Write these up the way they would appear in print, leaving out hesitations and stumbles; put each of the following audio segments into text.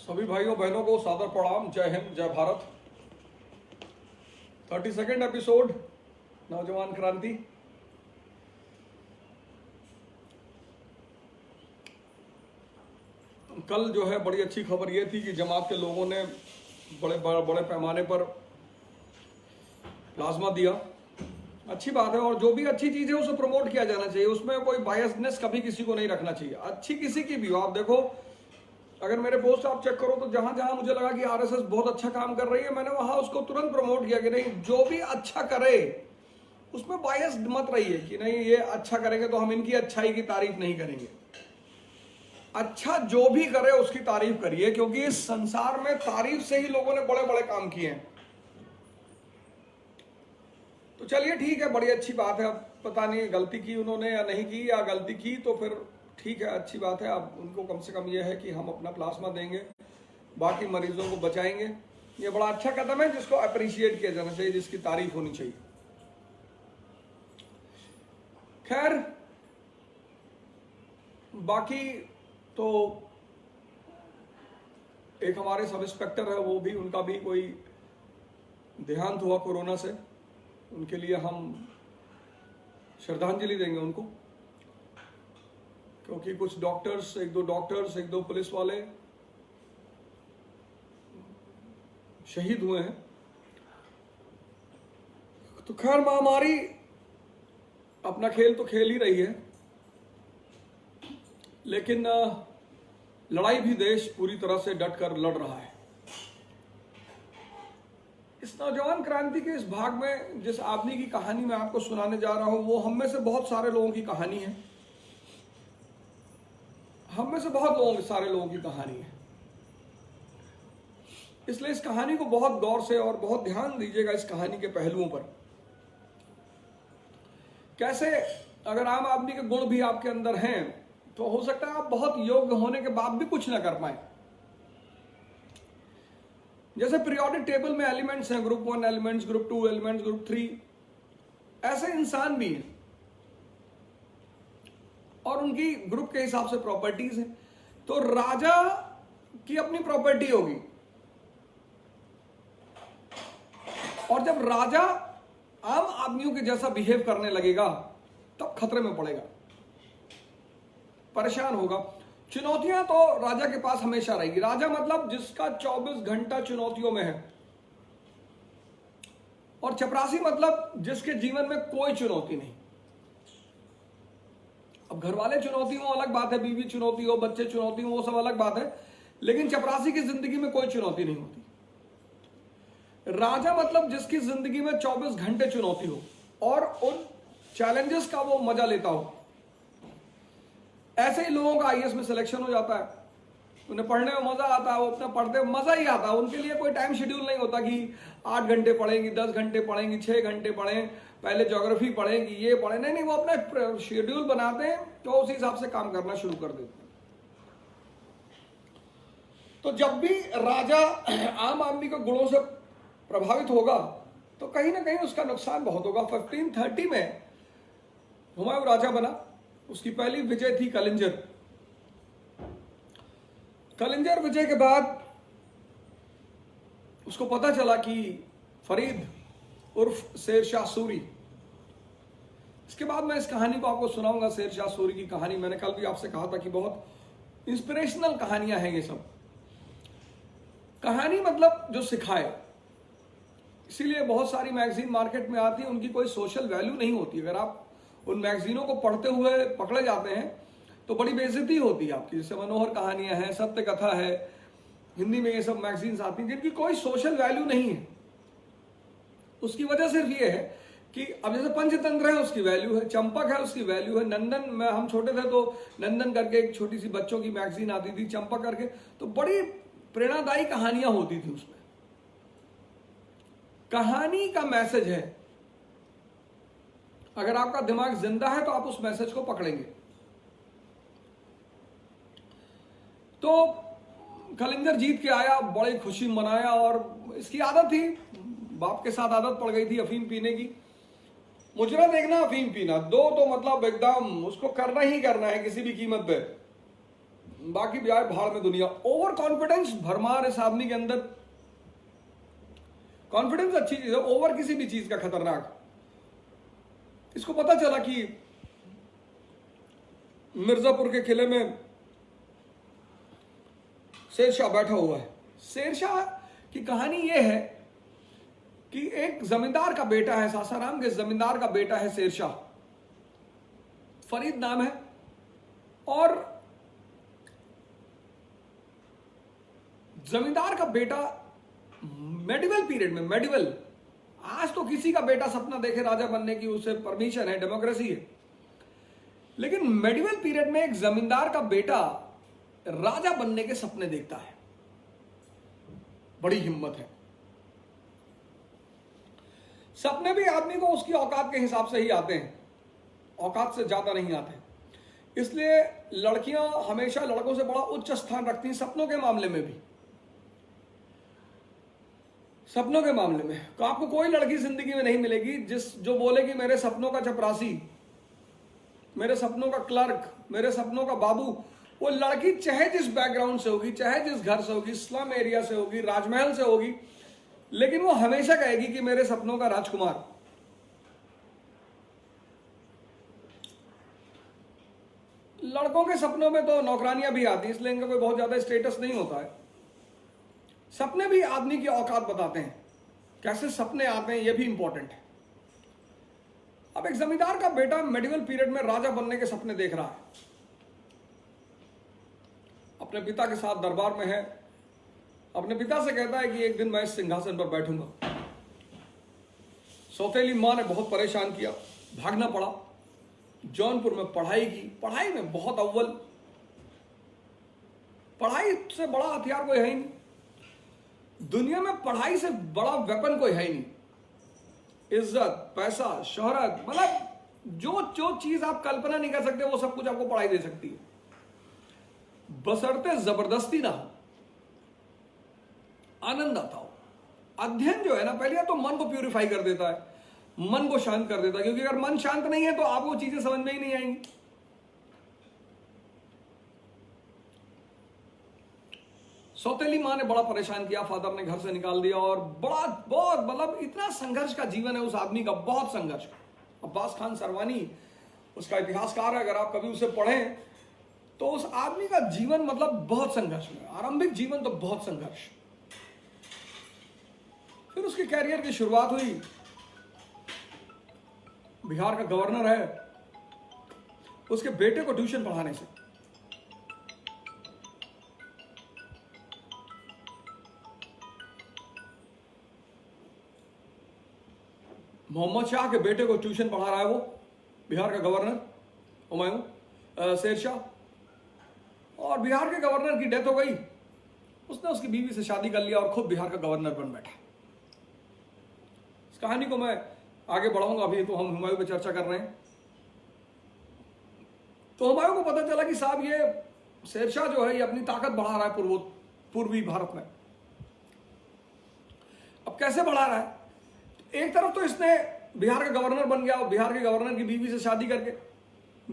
सभी भाइयों बहनों को सादर प्रणाम। जय हिंद, जय भारत। 32nd एपिसोड नौजवान क्रांति। कल जो है बड़ी अच्छी खबर ये थी कि जमात के लोगों ने बड़े पैमाने पर प्लाज्मा दिया। अच्छी बात है, और जो भी अच्छी चीज़ है उसे प्रमोट किया जाना चाहिए। उसमें कोई बायसनेस कभी किसी को नहीं रखना चाहिए, अच्छी किसी की भी हो। आप देखो, अगर मेरे पोस्ट आप चेक करो तो जहां जहां मुझे लगा कि आरएसएस बहुत अच्छा काम कर रही है, मैंने वहां उसको तुरंत प्रमोट किया कि नहीं, जो भी अच्छा करे उसमें बायस्ड मत रहिए कि नहीं ये अच्छा करेंगे तो हम इनकी अच्छाई की तारीफ नहीं करेंगे। अच्छा जो भी करे उसकी तारीफ करिए, क्योंकि इस संसार में तारीफ से ही लोगों ने बड़े बड़े काम किए हैं। तो चलिए ठीक है, बड़ी अच्छी बात है। अब पता नहीं गलती की उन्होंने या नहीं की, या गलती की तो फिर ठीक है, अच्छी बात है। अब उनको कम से कम ये है कि हम अपना प्लाज्मा देंगे, बाकी मरीजों को बचाएंगे। ये बड़ा अच्छा कदम है जिसको अप्रिशिएट किया जाना चाहिए, जिसकी तारीफ होनी चाहिए। खैर, बाकी तो एक हमारे सब इंस्पेक्टर है, वो भी, उनका भी कोई देहांत हुआ कोरोना से। उनके लिए हम श्रद्धांजलि देंगे उनको, क्योंकि कुछ डॉक्टर्स, एक दो पुलिस वाले शहीद हुए हैं। तो खैर, महामारी अपना खेल तो खेल ही रही है, लेकिन लड़ाई भी देश पूरी तरह से डट कर लड़ रहा है। इस नौजवान क्रांति के इस भाग में जिस आदमी की कहानी मैं आपको सुनाने जा रहा हूं, वो हम में से बहुत सारे लोगों की कहानी है। हम में से बहुत सारे लोगों की कहानी है। इसलिए इस कहानी को बहुत गौर से और बहुत ध्यान दीजिएगा, इस कहानी के पहलुओं पर। कैसे अगर आम आदमी के गुण भी आपके अंदर हैं तो हो सकता है आप बहुत योग्य होने के बाद भी कुछ ना कर पाए। जैसे पीरियोडिक टेबल में एलिमेंट्स हैं, group 1 elements, group 2 elements, group 3, ऐसे इंसान भी हैं और उनकी ग्रुप के हिसाब से प्रॉपर्टीज हैं। तो राजा की अपनी प्रॉपर्टी होगी, और जब राजा आम आदमियों के जैसा बिहेव करने लगेगा तब खतरे में पड़ेगा, परेशान होगा। चुनौतियां तो राजा के पास हमेशा रहेगी। राजा मतलब जिसका 24 घंटा चुनौतियों में है, और चपरासी मतलब जिसके जीवन में कोई चुनौती नहीं। अब घर वाले चुनौती हो अलग बात है, बीवी चुनौती हो, बच्चे चुनौती हो, वो सब अलग बात है, लेकिन चपरासी की जिंदगी में कोई चुनौती नहीं होती। राजा मतलब जिसकी जिंदगी में 24 घंटे चुनौती हो और उन चैलेंजेस का वो मजा लेता हो। ऐसे ही लोगों का आईएएस में सिलेक्शन हो जाता है, उन्हें पढ़ने में मजा आता है, वो अपने पढ़ते में मजा ही आता है। उनके लिए कोई टाइम शेड्यूल नहीं होता कि 8 घंटे पढ़ेंगी, 10 घंटे पढ़ेंगी, 6 घंटे पढ़ें, पहले ज्योग्राफी पढ़ेंगी, ये पढ़े, नहीं, वो अपना शेड्यूल बनाते हैं तो उस हिसाब से काम करना शुरू कर देते हैं। तो जब भी राजा आम आदमी के गुणों से प्रभावित होगा तो कहीं ना कहीं उसका नुकसान बहुत होगा। 1530 में हुमायूं राजा बना। उसकी पहली विजय थी कलिंजर। कलिंजर विजय के बाद उसको पता चला कि फरीद उर्फ शेर शाह सूरी, इसके बाद मैं इस कहानी को आपको सुनाऊंगा। शेर शाह सूरी की कहानी, मैंने कल भी आपसे कहा था कि बहुत इंस्पिरेशनल कहानियां हैं ये सब। कहानी मतलब जो सिखाए, इसीलिए बहुत सारी मैगजीन मार्केट में आती है, उनकी कोई सोशल वैल्यू नहीं होती। अगर आप उन मैगजीनों को पढ़ते हुए पकड़े जाते हैं तो बड़ी बेइज्जती होती है आपकी। जैसे मनोहर कहानियां हैं, सत्य कथा है, हिंदी में ये सब मैगजीन्स आती हैं जिनकी कोई सोशल वैल्यू नहीं है। उसकी वजह सिर्फ ये है कि अब जैसे पंचतंत्र है उसकी वैल्यू है, चंपक है उसकी वैल्यू है, नंदन में हम छोटे थे तो नंदन करके एक छोटी सी बच्चों की मैगजीन आती थी, चंपक करके, तो बड़ी प्रेरणादायी कहानियां होती थी उसमें। कहानी का मैसेज है, अगर आपका दिमाग जिंदा है तो आप उस मैसेज को पकड़ेंगे। तो कलिंगर जीत के आया, बड़ी खुशी मनाया, और इसकी आदत थी, बाप के साथ आदत पड़ गई थी अफीम पीने की। मुजरा देखना, अफीम पीना, दो तो मतलब एकदम उसको करना ही करना है किसी भी कीमत पे। बाकी भी आए भाड़ में दुनिया। ओवर कॉन्फिडेंस भरमार इस आदमी के अंदर। कॉन्फिडेंस अच्छी चीज है, ओवर किसी भी चीज का खतरनाक। इसको पता चला कि मिर्जापुर के किले में शेरशाह बैठा हुआ है। शेरशाह की कहानी यह है कि एक जमींदार का बेटा है, सासाराम के जमींदार का बेटा है शेरशाह, फरीद नाम है। और जमींदार का बेटा मेडिवल पीरियड में, मेडिवल, आज तो किसी का बेटा सपना देखे राजा बनने की उसे परमिशन है, डेमोक्रेसी है, लेकिन मेडिवल पीरियड में एक जमींदार का बेटा राजा बनने के सपने देखता है। बड़ी हिम्मत है। सपने भी आदमी को उसकी औकात के हिसाब से ही आते हैं, औकात से ज्यादा नहीं आते। इसलिए लड़कियां हमेशा लड़कों से बड़ा उच्च स्थान रखती हैं सपनों के मामले में भी। सपनों के मामले में तो आपको कोई लड़की जिंदगी में नहीं मिलेगी जो बोलेगी मेरे सपनों का चपरासी, मेरे सपनों का क्लर्क, मेरे सपनों का बाबू। वो लड़की चाहे जिस बैकग्राउंड से होगी, चाहे जिस घर से होगी, स्लम एरिया से होगी, राजमहल से होगी, लेकिन वो हमेशा कहेगी कि मेरे सपनों का राजकुमार। लड़कों के सपनों में तो नौकरानियां भी आती, इसलिए इनका कोई बहुत ज्यादा स्टेटस नहीं होता है। सपने भी आदमी की औकात बताते हैं, कैसे सपने आते हैं यह भी इंपॉर्टेंट है। अब एक जमींदार का बेटा मेडिवल पीरियड में राजा बनने के सपने देख रहा है, अपने पिता के साथ दरबार में है। अपने पिता से कहता है कि एक दिन मैं इस सिंहासन पर बैठूंगा। सौतेली मां ने बहुत परेशान किया, भागना पड़ा। जौनपुर में पढ़ाई की, पढ़ाई में बहुत अव्वल, पढ़ाई से बड़ा हथियार कोई है ही नहीं दुनिया में, पढ़ाई से बड़ा वेपन कोई है ही नहीं। इज्जत, पैसा, शोहरत, मतलब जो चीज आप कल्पना नहीं कर सकते वो सब कुछ आपको पढ़ाई दे सकती है, बशर्ते जबरदस्ती ना हो, आनंद आता हो। अध्ययन जो है ना, पहले तो मन को प्यूरिफाई कर देता है, मन को शांत कर देता है, क्योंकि अगर मन शांत नहीं है तो आपको चीजें समझ में ही नहीं आएंगी। सौतेली मां ने बड़ा परेशान किया, फादर ने घर से निकाल दिया, और बड़ा बहुत मतलब इतना संघर्ष का जीवन है उस आदमी का, बहुत संघर्ष। अब्बास खान सरवानी उसका इतिहासकार है, अगर आप कभी उसे पढ़ें तो उस आदमी का जीवन मतलब बहुत संघर्ष में, आरंभिक जीवन तो बहुत संघर्ष। फिर उसके कैरियर की शुरुआत हुई, बिहार का गवर्नर है, उसके बेटे को ट्यूशन पढ़ाने से। मोहम्मद शाह के बेटे को ट्यूशन पढ़ा रहा है वो, बिहार का गवर्नर हुमायूं शेरशाह। और बिहार के गवर्नर की डेथ हो गई, उसने उसकी बीवी से शादी कर लिया और खुद बिहार का गवर्नर बन बैठा। इस कहानी को मैं आगे बढ़ाऊंगा, अभी तो हम हुमायूं पे चर्चा कर रहे हैं। तो हुमायूं को पता चला कि साहब ये शेरशाह जो है ये अपनी ताकत बढ़ा रहा है पूर्वी भारत में। अब कैसे बढ़ा रहा है? एक तरफ तो इसने बिहार का गवर्नर बन गया, और बिहार के गवर्नर की बीवी से शादी करके,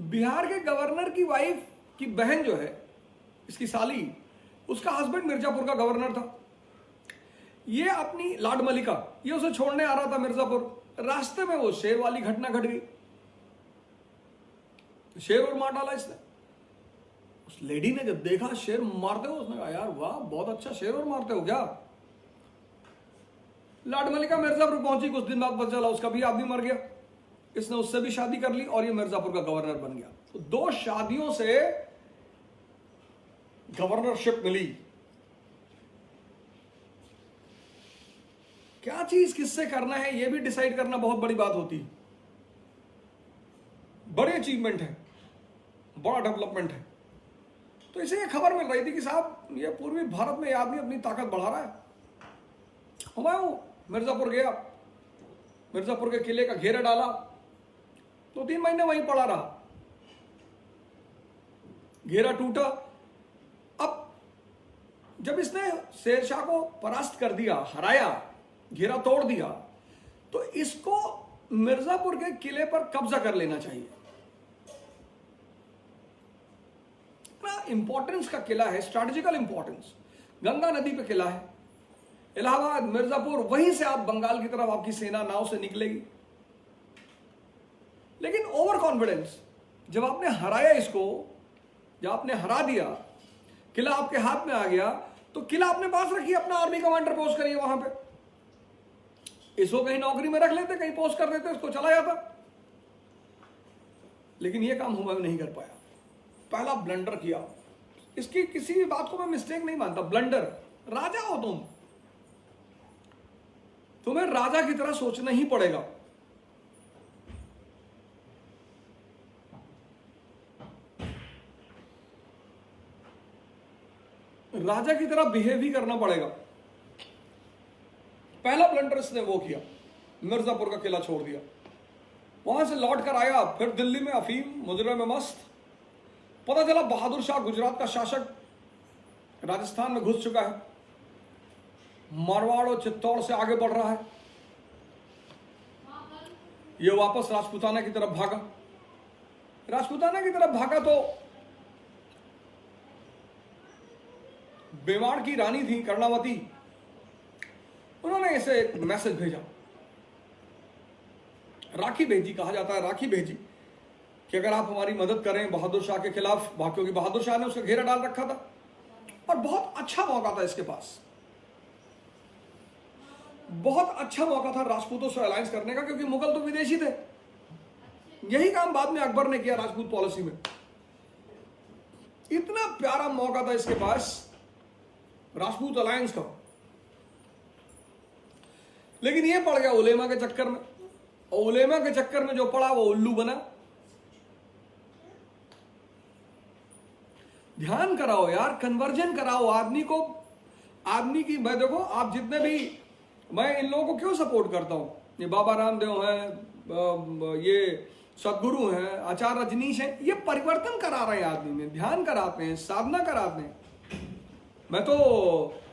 बिहार के गवर्नर की वाइफ की बहन जो है, इसकी साली, उसका हस्बैंड मिर्जापुर का गवर्नर था। ये अपनी लाड मलिका, ये उसे छोड़ने आ रहा था मिर्जापुर। रास्ते में वो शेर वाली घटना घट गई, शेर और मार डाला इसने। उस लेडी ने जब देखा शेर मारते हो, उसने कहा यार वाह, बहुत अच्छा, शेर और मारते हो क्या? लाड मलिका मिर्जापुर पहुंची, कुछ दिन बाद पता चला उसका भी आदमी मर गया। इसने उससे भी शादी कर ली और ये मिर्जापुर का गवर्नर बन गया। तो 2 शादियों से गवर्नरशिप मिली। क्या चीज किससे करना है ये भी डिसाइड करना बहुत बड़ी बात होती है। बड़ी अचीवमेंट है, बड़ा डेवलपमेंट है। तो इसे ये खबर मिल रही थी कि साहब ये पूर्वी भारत में ये आदमी अपनी ताकत बढ़ा रहा है। हुमायूं मिर्जापुर गया, मिर्जापुर के किले का घेरा डाला, 2-3 महीने वहीं पड़ा रहा। घेरा टूटा। अब जब इसने शेरशाह को परास्त कर दिया, हराया, घेरा तोड़ दिया, तो इसको मिर्जापुर के किले पर कब्जा कर लेना चाहिए। इंपॉर्टेंस का किला है, स्ट्रैटेजिकल इंपॉर्टेंस, गंगा नदी पे किला है। इलाहाबाद, मिर्जापुर, वहीं से आप बंगाल की तरफ आपकी सेना नाव से निकलेगी। लेकिन ओवर कॉन्फिडेंस, जब आपने हराया इसको, जब आपने हरा दिया, किला आपके हाथ में आ गया, तो किला अपने पास रखिए, अपना आर्मी कमांडर पोस्ट करिए वहां पे। इसको कहीं नौकरी में रख लेते, कहीं पोस्ट कर देते, इसको चला जाता। लेकिन यह काम हुमायूं नहीं कर पाया। पहला ब्लंडर किया। इसकी किसी भी बात को मैं मिस्टेक नहीं मानता, ब्लंडर। राजा हो तुम्हें राजा की तरह सोचना ही पड़ेगा। राजा की तरह बिहेव ही करना पड़ेगा। पहला ब्लंडर इसने वो किया, मिर्जापुर का किला छोड़ दिया। वहां से लौट कर आया, फिर दिल्ली में अफीम मुजरे में मस्त। पता चला बहादुर शाह गुजरात का शासक राजस्थान में घुस चुका है, मारवाड़ और चित्तौड़ से आगे बढ़ रहा है। ये वापस राजपूताना की तरफ भागा। राजपूताना की तरफ भागा तो मेवाड़ की रानी थी कर्णावती, उन्होंने इसे एक मैसेज भेजा, राखी भेजी, कहा जाता है राखी भेजी, कि अगर आप हमारी मदद करें बहादुर शाह के खिलाफ, क्योंकि बहादुर शाह ने उसका घेरा डाल रखा था और बहुत अच्छा मौका था इसके पास, बहुत अच्छा मौका था राजपूतों से अलायंस करने का, क्योंकि मुगल तो विदेशी थे। यही काम बाद में अकबर ने किया राजपूत पॉलिसी में। इतना प्यारा मौका था इसके पास राजपूत अलायंस का, लेकिन ये पड़ गया उलेमा के चक्कर में, और उलेमा के चक्कर में जो पड़ा वो उल्लू बना। ध्यान कराओ यार, कन्वर्जन कराओ आदमी को। आदमी की, मैं देखो आप जितने भी, मैं इन लोगों को क्यों सपोर्ट करता हूं, ये बाबा रामदेव हैं, ये सदगुरु हैं, आचार्य रजनीश हैं, ये परिवर्तन करा रहे हैं आदमी में, ध्यान कराते हैं, साधना कराते हैं। मैं तो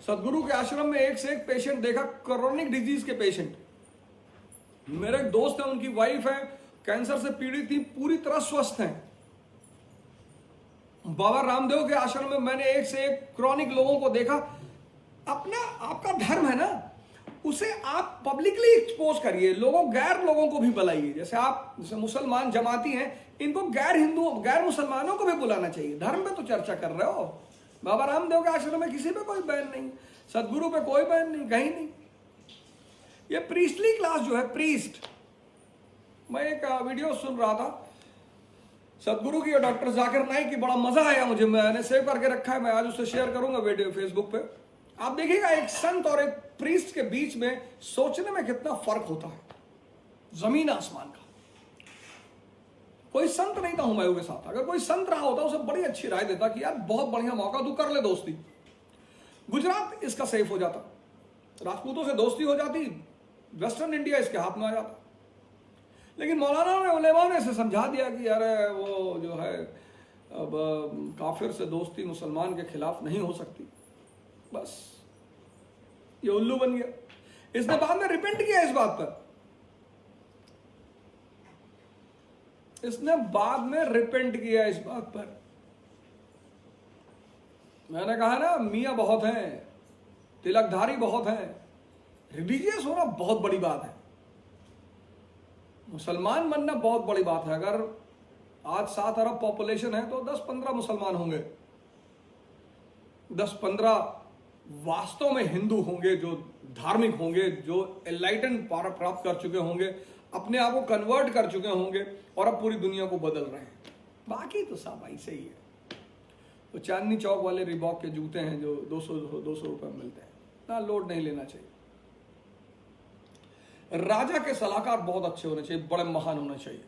सदगुरु के आश्रम में एक से एक पेशेंट देखा, क्रोनिक डिजीज के पेशेंट। मेरे एक दोस्त है, उनकी वाइफ है, कैंसर से पीड़ित थी, पूरी तरह स्वस्थ हैं। बाबा रामदेव के आश्रम में मैंने एक से एक क्रॉनिक लोगों को देखा। अपना आपका धर्म है ना, उसे आप पब्लिकली एक्सपोज करिए, गैर लोगों को भी बुलाइए। जैसे मुसलमान जमाती हैं, इनको गैर हिंदुओं, गैर मुसलमानों को भी बुलाना चाहिए। धर्म पे तो चर्चा कर रहे हो। बाबा रामदेव के आश्रम में किसी पे कोई बैन नहीं, सदगुरु पे कोई बैन नहीं, कहीं नहीं। ये प्रीस्टली क्लास जो है, प्रीस्ट, मैं एक वीडियो सुन रहा था सदगुरु की और डॉक्टर जाकिर नाइक की, बड़ा मजा आया मुझे, मैंने सेव करके रखा है, मैं आज उसे शेयर करूंगा वीडियो फेसबुक पे। आप देखिएगा एक संत और एक प्रीस्ट के बीच में सोचने में कितना फर्क होता है, जमीन आसमान का। कोई संत नहीं था हुमायूं के साथ, अगर कोई संत रहा होता उसे बड़ी अच्छी राय देता कि यार बहुत बढ़िया मौका, तू कर ले दोस्ती, गुजरात इसका सेफ हो जाता, राजपूतों से दोस्ती हो जाती, वेस्टर्न इंडिया इसके हाथ में आ जाता। लेकिन मौलाना ने, उलेमा ने इसे समझा दिया कि यार वो जो है, अब काफिर से दोस्ती मुसलमान के खिलाफ नहीं हो सकती, बस ये उल्लू बन गया। इसने बाद में रिपेंट किया इस बात पर, इसने बाद में रिपेंट किया इस बात पर। मैंने कहा ना, मियां बहुत हैं, तिलकधारी बहुत हैं, रिलीजियस होना बहुत बड़ी बात है, मुसलमान बनना बहुत बड़ी बात है। अगर आज 7 अरब पॉपुलेशन है तो 10-15 मुसलमान होंगे, 10-15 वास्तव में हिंदू होंगे, जो धार्मिक होंगे, जो एनलाइटन प्राप्त कर चुके होंगे, अपने आप को कन्वर्ट कर चुके होंगे और अब पूरी दुनिया को बदल रहे हैं। बाकी तो सब ऐसे ही है। तो चांदनी चौक वाले रिबॉक के जूते हैं जो 200 रुपए में मिलते हैं, ना लोड नहीं लेना चाहिए। राजा के सलाहकार बहुत अच्छे होने चाहिए, बड़े महान होने चाहिए।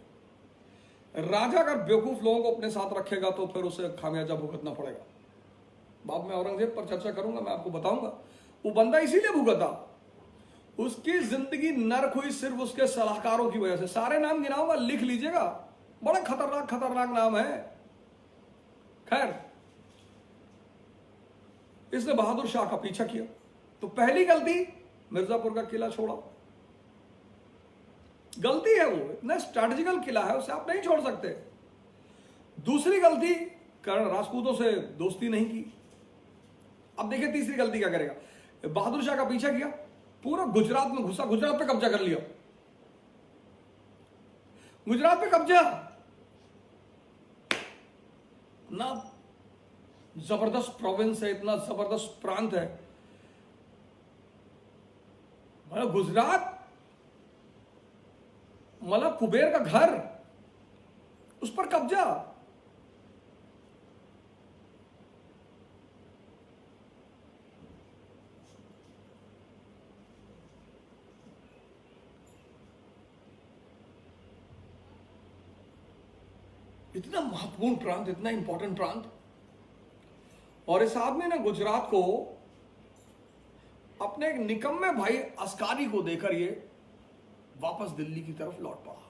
राजा अगर बेवकूफ लोगों को अपने साथ रखेगा तो फिर उसे खामियाजा भुगतना पड़ेगा। बाद में औरंगजेब पर चर्चा करूंगा, मैं आपको बताऊंगा वो बंदा इसीलिए भुगता, उसकी जिंदगी नर्क हुई सिर्फ उसके सलाहकारों की वजह से। सारे नाम गिनाऊंगा, लिख लीजिएगा, बड़ा खतरनाक खतरनाक नाम है। खैर, इसने बहादुर शाह का पीछा किया, तो पहली गलती मिर्जापुर का किला छोड़ा, गलती है वो, इतना स्ट्रैटेजिकल किला है, उसे आप नहीं छोड़ सकते। दूसरी गलती, कारण राजपूतों से दोस्ती नहीं की। अब देखिए तीसरी गलती क्या करेगा। बहादुर शाह का पीछा किया, पूरा गुजरात में घुसा, गुजरात पे कब्जा कर लिया। गुजरात पे कब्जा ना, जबरदस्त प्रोविंस है, इतना जबरदस्त प्रांत है, मतलब गुजरात मतलब कुबेर का घर, उस पर कब्जा। इतना महत्वपूर्ण प्रांत, इतना इंपॉर्टेंट प्रांत, और इस आदमी ने गुजरात को अपने एक निकम्मे भाई अस्कारी को देकर ये वापस दिल्ली की तरफ लौट पड़ा।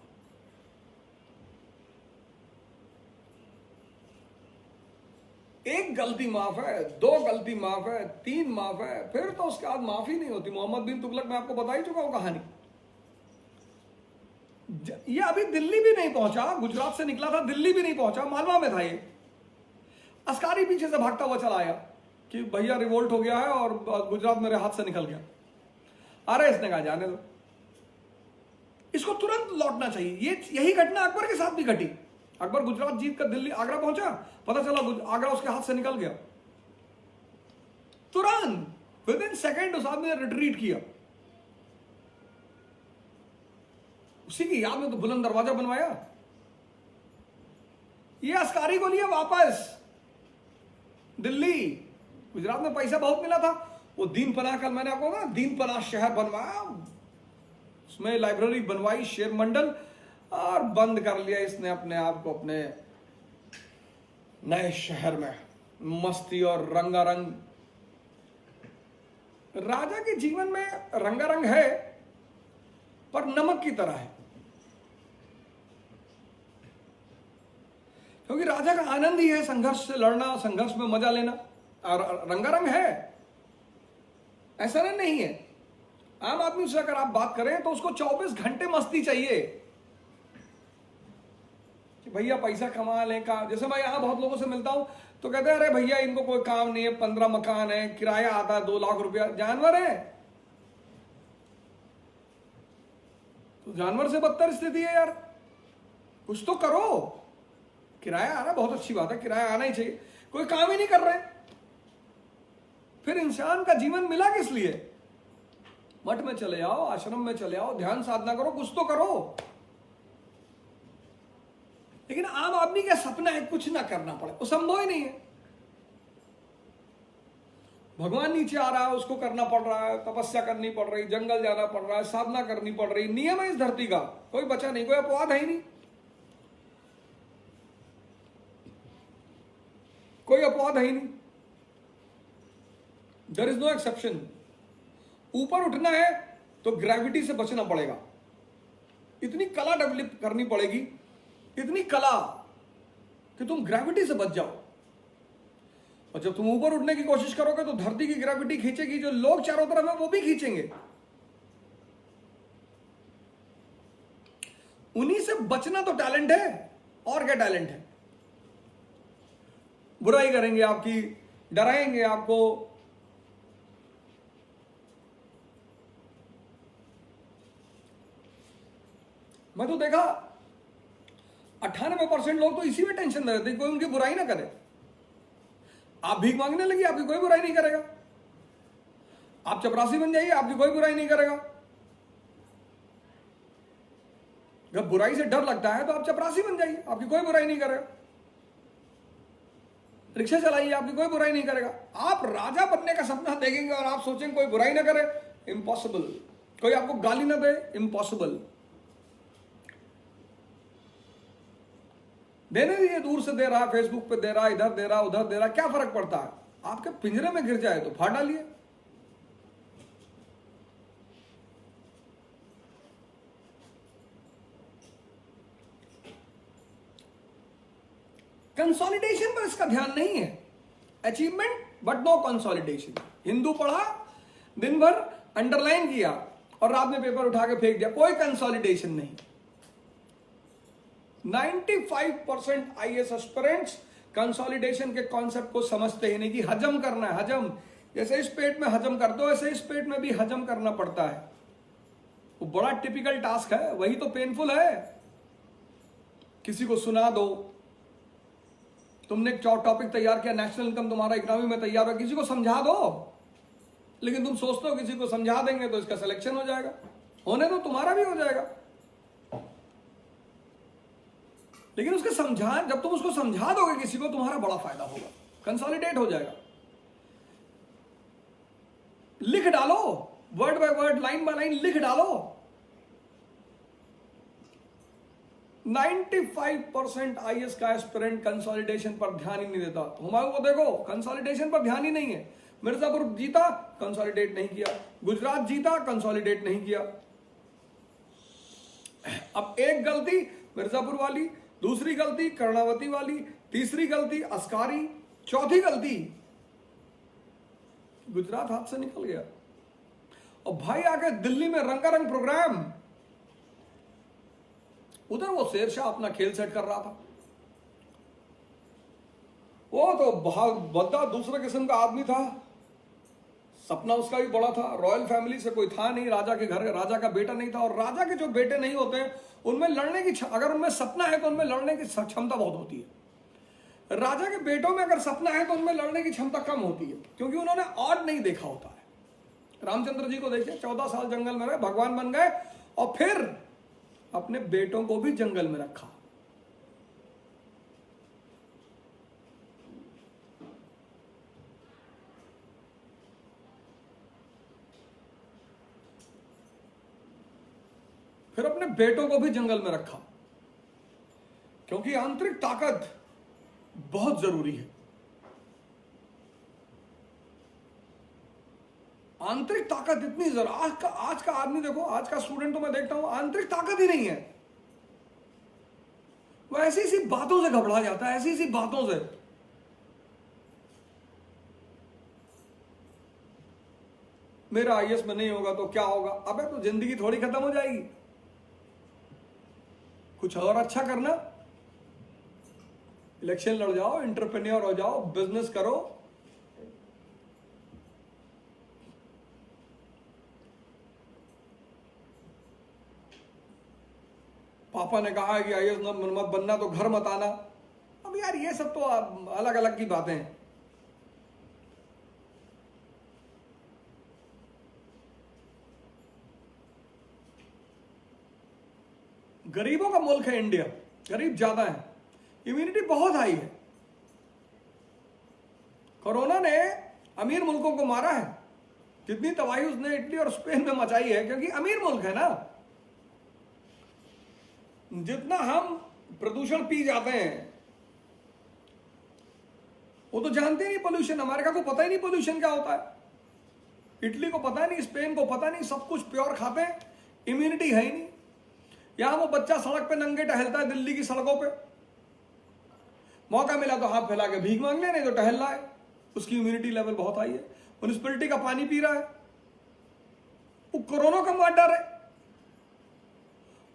एक गलती माफ है, दो गलती माफ है, तीन माफ है, फिर तो उसके बाद माफी नहीं होती। मोहम्मद बिन तुगलक मैं आपको बता ही चुका हूं कहानी। ये अभी दिल्ली भी नहीं पहुंचा, गुजरात से निकला था, दिल्ली भी नहीं पहुंचा, मालवा में था ये। अस्कारी पीछे से भागता हुआ चला आया कि भैया रिवोल्ट हो गया है और गुजरात मेरे हाथ से निकल गया। अरे इसने कहा जाने दो, इसको तुरंत लौटना चाहिए। ये यही घटना अकबर के साथ भी घटी। अकबर गुजरात जीत कर दिल्ली आगरा पहुंचा, पता चला आगरा उसके हाथ से निकल गया। तुरंत विद इन सेकेंड उस आदमी ने रिट्रीट किया। उसी की याद में तो बुलंद दरवाजा बनवाया। ये अस्कारी को लिया वापस दिल्ली। गुजरात में पैसा बहुत मिला था, वो दीन पनाह, कल मैंने आपको ना दीन पनाह शहर बनवाया, उसमें लाइब्रेरी बनवाई, शेर मंडल, और बंद कर लिया इसने अपने आप को अपने नए शहर में। मस्ती और रंगारंग। राजा के जीवन में रंगारंग है, पर नमक की तरह है, क्योंकि राजा का आनंद ही है संघर्ष से लड़ना, संघर्ष में मजा लेना, और रंगारंग है, ऐसा नहीं है। आम आदमी से अगर आप बात करें तो उसको 24 घंटे मस्ती चाहिए कि भैया पैसा कमा लें का। जैसे मैं यहां बहुत लोगों से मिलता हूं तो कहते हैं अरे भैया इनको कोई काम नहीं है, 15 मकान है, किराया आता है 2 लाख रुपया। जानवर है तो जानवर से बदतर स्थिति है यार, कुछ तो करो। किराया आ रहा है, बहुत अच्छी बात है, किराया आना ही चाहिए, कोई काम ही नहीं कर रहे, फिर इंसान का जीवन मिला किस लिए? मठ में चले आओ, आश्रम में चले आओ, ध्यान साधना करो, कुछ तो करो। लेकिन आम आदमी का सपना है कुछ ना करना पड़े, वो संभव ही नहीं है। भगवान नीचे आ रहा है, उसको करना पड़ रहा है, तपस्या करनी पड़ रही, जंगल जाना पड़ रहा है, साधना करनी पड़ रही, नियम है इस धरती का, कोई बचा नहीं, कोई अपवाद है ही नहीं, कोई अपवाद है ही नहीं। There is no exception. ऊपर उठना है तो ग्रेविटी से बचना पड़ेगा, इतनी कला डेवलप करनी पड़ेगी, इतनी कला कि तुम ग्रेविटी से बच जाओ। और जब तुम ऊपर उठने की कोशिश करोगे तो धरती की ग्रेविटी खींचेगी, जो लोग चारों तरफ है वो भी खींचेंगे। उन्हीं से बचना तो टैलेंट है, और क्या टैलेंट है? बुराई करेंगे आपकी, डराएंगे आपको, मैं तो देखा 98% लोग तो इसी में टेंशन में रहते हैं, कोई उनकी बुराई ना करे। आप भीख मांगने लगी, आपकी कोई बुराई नहीं करेगा। आप चपरासी बन जाइए, आपकी कोई बुराई नहीं करेगा। जब बुराई से डर लगता है तो आप चपरासी बन जाइए, आपकी कोई बुराई नहीं करेगा। रिक्शा चलाइए, आपकी कोई बुराई नहीं करेगा। आप राजा बनने का सपना देखेंगे और आप सोचेंगे कोई बुराई ना करे, इम्पॉसिबल। कोई आपको गाली ना दे, इम्पॉसिबल। देने दीजिए, दूर से दे रहा, फेसबुक पे दे रहा, इधर दे रहा, उधर दे रहा, क्या फर्क पड़ता है? आपके पिंजरे में गिर जाए तो फाड़ डालिए। कंसोलिडेशन पर इसका ध्यान नहीं है, achievement but no consolidation. Hindu पढ़ा, दिन भर अंडरलाइन किया और रात में पेपर उठा के फेंक दिया, कोई कंसोलिडेशन नहीं। 95% आईएएस एस्पिरेंट्स कंसोलिडेशन के कॉन्सेप्ट को समझते ही नहीं कि हजम करना है। हजम जैसे इस पेट में हजम करते हो वैसे इस पेट में भी हजम करना पड़ता है। वो बड़ा टिपिकल टास्क है, वही तो पेनफुल है। किसी को सुना दो, तुमने एक टॉपिक तैयार किया, नेशनल इनकम तुम्हारा इकोनॉमी में तैयार है, किसी को समझा दो, लेकिन तुम सोचते हो किसी को समझा देंगे तो इसका सिलेक्शन हो जाएगा। होने तो तुम्हारा भी हो जाएगा, लेकिन उसके जब तुम उसको समझा दोगे किसी को, तुम्हारा बड़ा फायदा होगा, कंसोलिडेट हो जाएगा। लिख डालो, word by word, line by line लिख डालो। 95% आईएएस का एस्पिरेंट कंसोलिडेशन पर ध्यान ही नहीं देता। हुमायूं को देखो, कंसोलिडेशन पर ध्यान ही नहीं है। मिर्जापुर जीता, कंसोलिडेट नहीं किया। गुजरात जीता, कंसोलिडेट नहीं किया। अब एक गलती मिर्जापुर वाली, दूसरी गलती कर्णावती वाली, तीसरी गलती अस्कारी, चौथी गलती गुजरात हाथ से निकल गया। और भाई आके दिल्ली में रंगारंग प्रोग्राम, उधर वो शेरशाह अपना खेल सेट कर रहा था। वो तो बद्दा दूसरे किस्म का आदमी था, सपना उसका भी बड़ा था। रॉयल फैमिली से कोई था नहीं, राजा के घर राजा का बेटा नहीं था। और राजा के जो बेटे नहीं होते हैं उनमें लड़ने की, अगर उनमें सपना है तो उनमें लड़ने की क्षमता बहुत होती है। राजा के बेटों में अगर सपना है तो उनमें लड़ने की क्षमता कम होती है, क्योंकि उन्होंने ऑड नहीं देखा होता है। रामचंद्र जी को देखिए, 14 साल जंगल में रहे, भगवान बन गए, और फिर अपने बेटों को भी जंगल में रखा। फिर अपने बेटों को भी जंगल में रखा, क्योंकि आंतरिक ताकत बहुत जरूरी है। आंतरिक ताकत इतनी जरूरी। आज का आदमी देखो, आज का स्टूडेंट तो मैं देखता हूं आंतरिक ताकत ही नहीं है। वो ऐसी ऐसी बातों से घबरा जाता है, ऐसी ऐसी बातों से। मेरा आईएएस में नहीं होगा तो क्या होगा? अबे तो जिंदगी थोड़ी खत्म हो जाएगी, कुछ और अच्छा करना। इलेक्शन लड़ जाओ, एंटरप्रेन्योर हो जाओ, बिजनेस करो। पापा ने कहा है कि आईएएस मत बनना तो घर मत आना। अब यार ये सब तो अलग अलग की बातें हैं। गरीबों का मुल्क है इंडिया, गरीब ज्यादा है, इम्यूनिटी बहुत हाई है। कोरोना ने अमीर मुल्कों को मारा है। जितनी तबाही उसने इटली और स्पेन में मचाई है, क्योंकि अमीर मुल्क है ना। जितना हम प्रदूषण पी जाते हैं, वो तो जानते नहीं पोल्यूशन। अमेरिका को पता ही नहीं पोल्यूशन क्या होता है, इटली को पता नहीं, स्पेन को पता नहीं, सब कुछ प्योर खाते हैं, इम्यूनिटी है ही नहीं। यहां वो बच्चा सड़क पे नंगे टहलता है, दिल्ली की सड़कों पे, मौका मिला तो हाथ फैला के भीख मांग ले, नहीं तो टहल रहा है, उसकी इम्यूनिटी लेवल बहुत हाई है। म्युनिसिपैलिटी का पानी पी रहा है, वो कोरोना का मार डाले,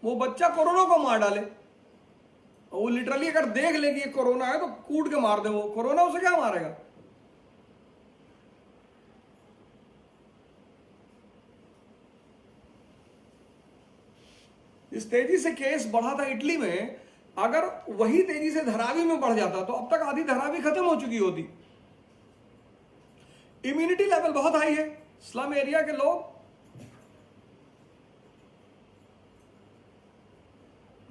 वो बच्चा कोरोना को मार डाले। वो लिटरली अगर देख ले कि ये कोरोना है तो कूद के मार दे, वो कोरोना उसे क्या मारेगा? इस तेजी से केस बढ़ा था इटली में, अगर वही तेजी से धारावी में बढ़ जाता तो अब तक आधी धारावी खत्म हो चुकी होती। इम्यूनिटी लेवल बहुत हाई है। स्लम एरिया के लोग,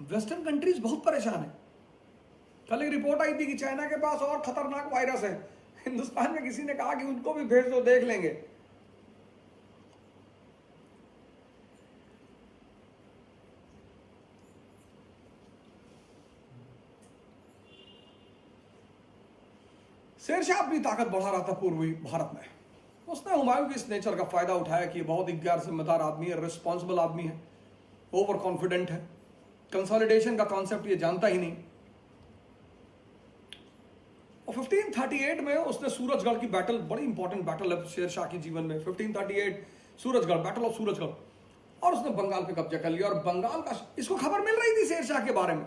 वेस्टर्न कंट्रीज बहुत परेशान है। कल एक रिपोर्ट आई थी कि चाइना के पास और खतरनाक वायरस है, हिंदुस्तान में किसी ने कहा कि उनको भी भेज दो, देख लेंगे। शेरशाह अपनी ताकत बढ़ा रहा था पूर्वी भारत में। उसने हुमायूं की इस नेचर का फायदा उठाया कि बहुत ही गैर जिम्मेदार आदमी है, रिस्पॉन्सिबल आदमी है, ओवर कॉन्फिडेंट है, कंसोलिडेशन का कॉन्सेप्ट ये जानता ही नहीं। और 1538 में उसने सूरजगढ़ की बैटल, बड़ी इंपॉर्टेंट बैटल है शेरशाह के जीवन में, 1538 सूरजगढ़, बैटल ऑफ सूरजगढ़, और उसने बंगाल पे कब्जा कर लिया। और बंगाल का, इसको खबर मिल रही थी शेरशाह के बारे में,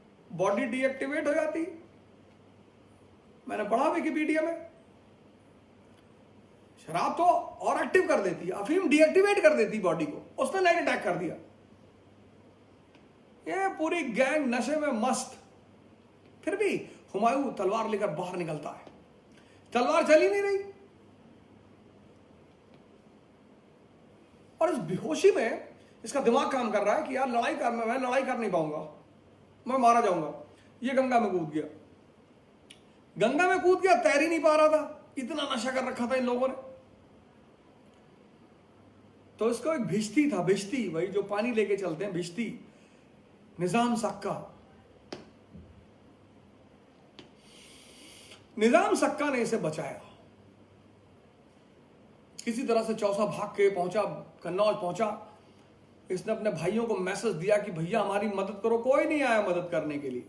बॉडी डीएक्टिवेट हो जाती, मैंने पढ़ा विकिपीडिया में। शराब तो और एक्टिव कर देती है, अफीम डीएक्टिवेट कर देती बॉडी को, उसने नाइट अटैक कर दिया। ये पूरी गैंग नशे में मस्त। फिर भी हुमायूं तलवार लेकर बाहर निकलता है, तलवार चल ही नहीं रही। और इस बेहोशी में इसका दिमाग काम कर रहा है कि यार मैं लड़ाई कर नहीं पाऊंगा, मैं मारा जाऊंगा। ये गंगा में कूद गया, तैर ही नहीं पा रहा था, इतना नशा कर रखा था इन लोगों ने। तो इसको एक भिश्ती था, भिश्ती, वही जो पानी लेके चलते हैं, भिश्ती, निजाम सक्का ने इसे बचाया। किसी तरह से चौसा भाग के पहुंचा, कन्नौज पहुंचा। इसने अपने भाइयों को मैसेज दिया कि भैया हमारी मदद करो, कोई नहीं आया मदद करने के लिए।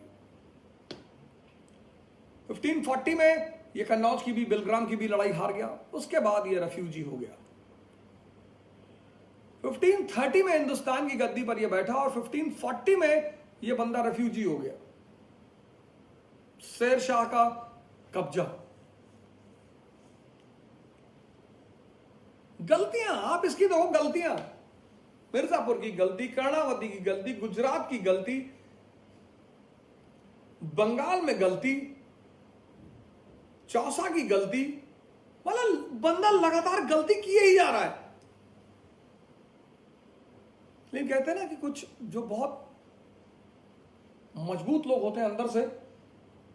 1540 में ये कन्नौज की भी, बिलग्राम की भी लड़ाई हार गया। उसके बाद ये रेफ्यूजी हो गया। 1530 में हिंदुस्तान की गद्दी पर ये बैठा और 1540 में ये बंदा रेफ्यूजी हो गया। शेर शाह का कब्जा। गलतियां आप इसकी देखो, गलतियां मिर्जापुर की गलती, कर्णावती की गलती, गुजरात की गलती, बंगाल में गलती, चौसा की गलती। मतलब बंदा लगातार गलती किए ही जा रहा है। लेकिन कहते हैं ना कि कुछ जो बहुत मजबूत लोग होते हैं अंदर से,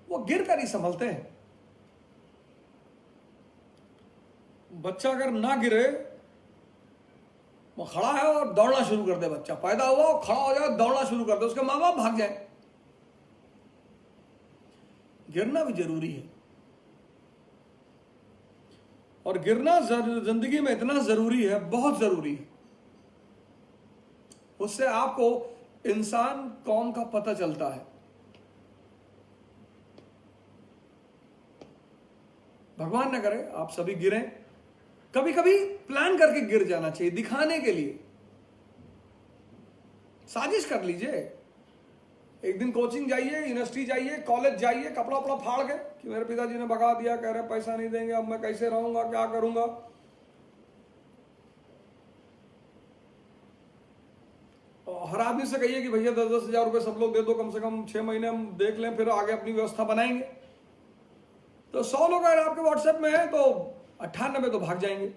वो गिर कर ही संभलते हैं। बच्चा अगर ना गिरे, वो खड़ा है और दौड़ना शुरू कर दे, बच्चा पैदा हुआ और खड़ा हो जाए, दौड़ना शुरू कर दे, उसके माँ बाप भाग जाए। गिरना भी जरूरी है, और गिरना जिंदगी में इतना जरूरी है, बहुत जरूरी है। उससे आपको इंसान कौन का पता चलता है। भगवान न करे आप सभी गिरें। कभी कभी प्लान करके गिर जाना चाहिए, दिखाने के लिए। साजिश कर लीजिए, एक दिन कोचिंग जाइए, यूनिवर्सिटी जाइए, कॉलेज जाइए, कपड़ा वपड़ा फाड़ के कि मेरे पिताजी ने भगा दिया, कह रहे पैसा नहीं देंगे, अब मैं कैसे रहूंगा, क्या करूंगा। और हर आदमी से कहिए कि भैया 10-10 हजार रुपए सब लोग दे दो, कम से कम 6 महीने हम देख लें, फिर आगे अपनी व्यवस्था बनाएंगे। तो 100 लोग अगर आपके व्हाट्सएप में है तो 98 तो भाग जाएंगे,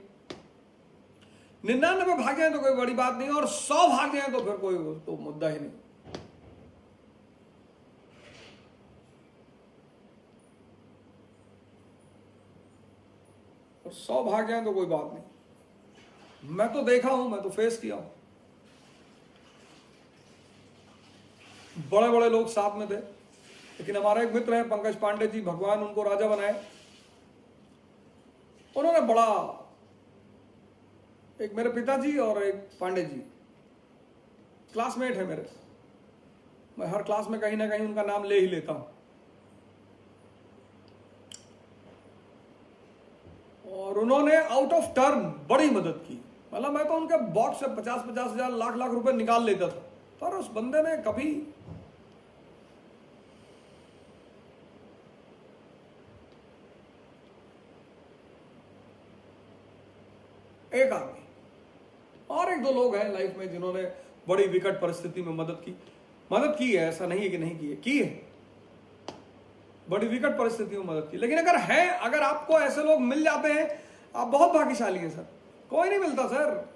99 भाग जाए तो कोई बड़ी बात नहीं, और 100 भाग जाए तो फिर कोई तो मुद्दा ही नहीं। और 100 भाग जाए तो कोई बात नहीं। मैं तो देखा हूं, मैं तो फेस किया हूं। बड़े बड़े लोग साथ में थे, लेकिन हमारा एक मित्र है पंकज पांडे जी, भगवान उनको राजा बनाए। उन्होंने बड़ा, एक मेरे पिताजी और एक पांडे जी क्लासमेट है मेरे, मैं हर क्लास में कहीं ना कहीं उनका नाम ले ही लेता हूं। और उन्होंने आउट ऑफ टर्म बड़ी मदद की। मतलब मैं तो उनके बॉक्स से 50-50 हजार, लाख रुपए निकाल लेता था, पर उस बंदे ने कभी एक आदमी और एक दो लोग हैं लाइफ में जिन्होंने बड़ी विकट परिस्थिति में मदद की है, ऐसा नहीं है कि नहीं की है, बड़ी विकट परिस्थिति में मदद की। लेकिन अगर आपको ऐसे लोग मिल जाते हैं, आप बहुत भाग्यशाली हैं सर। कोई नहीं मिलता सर।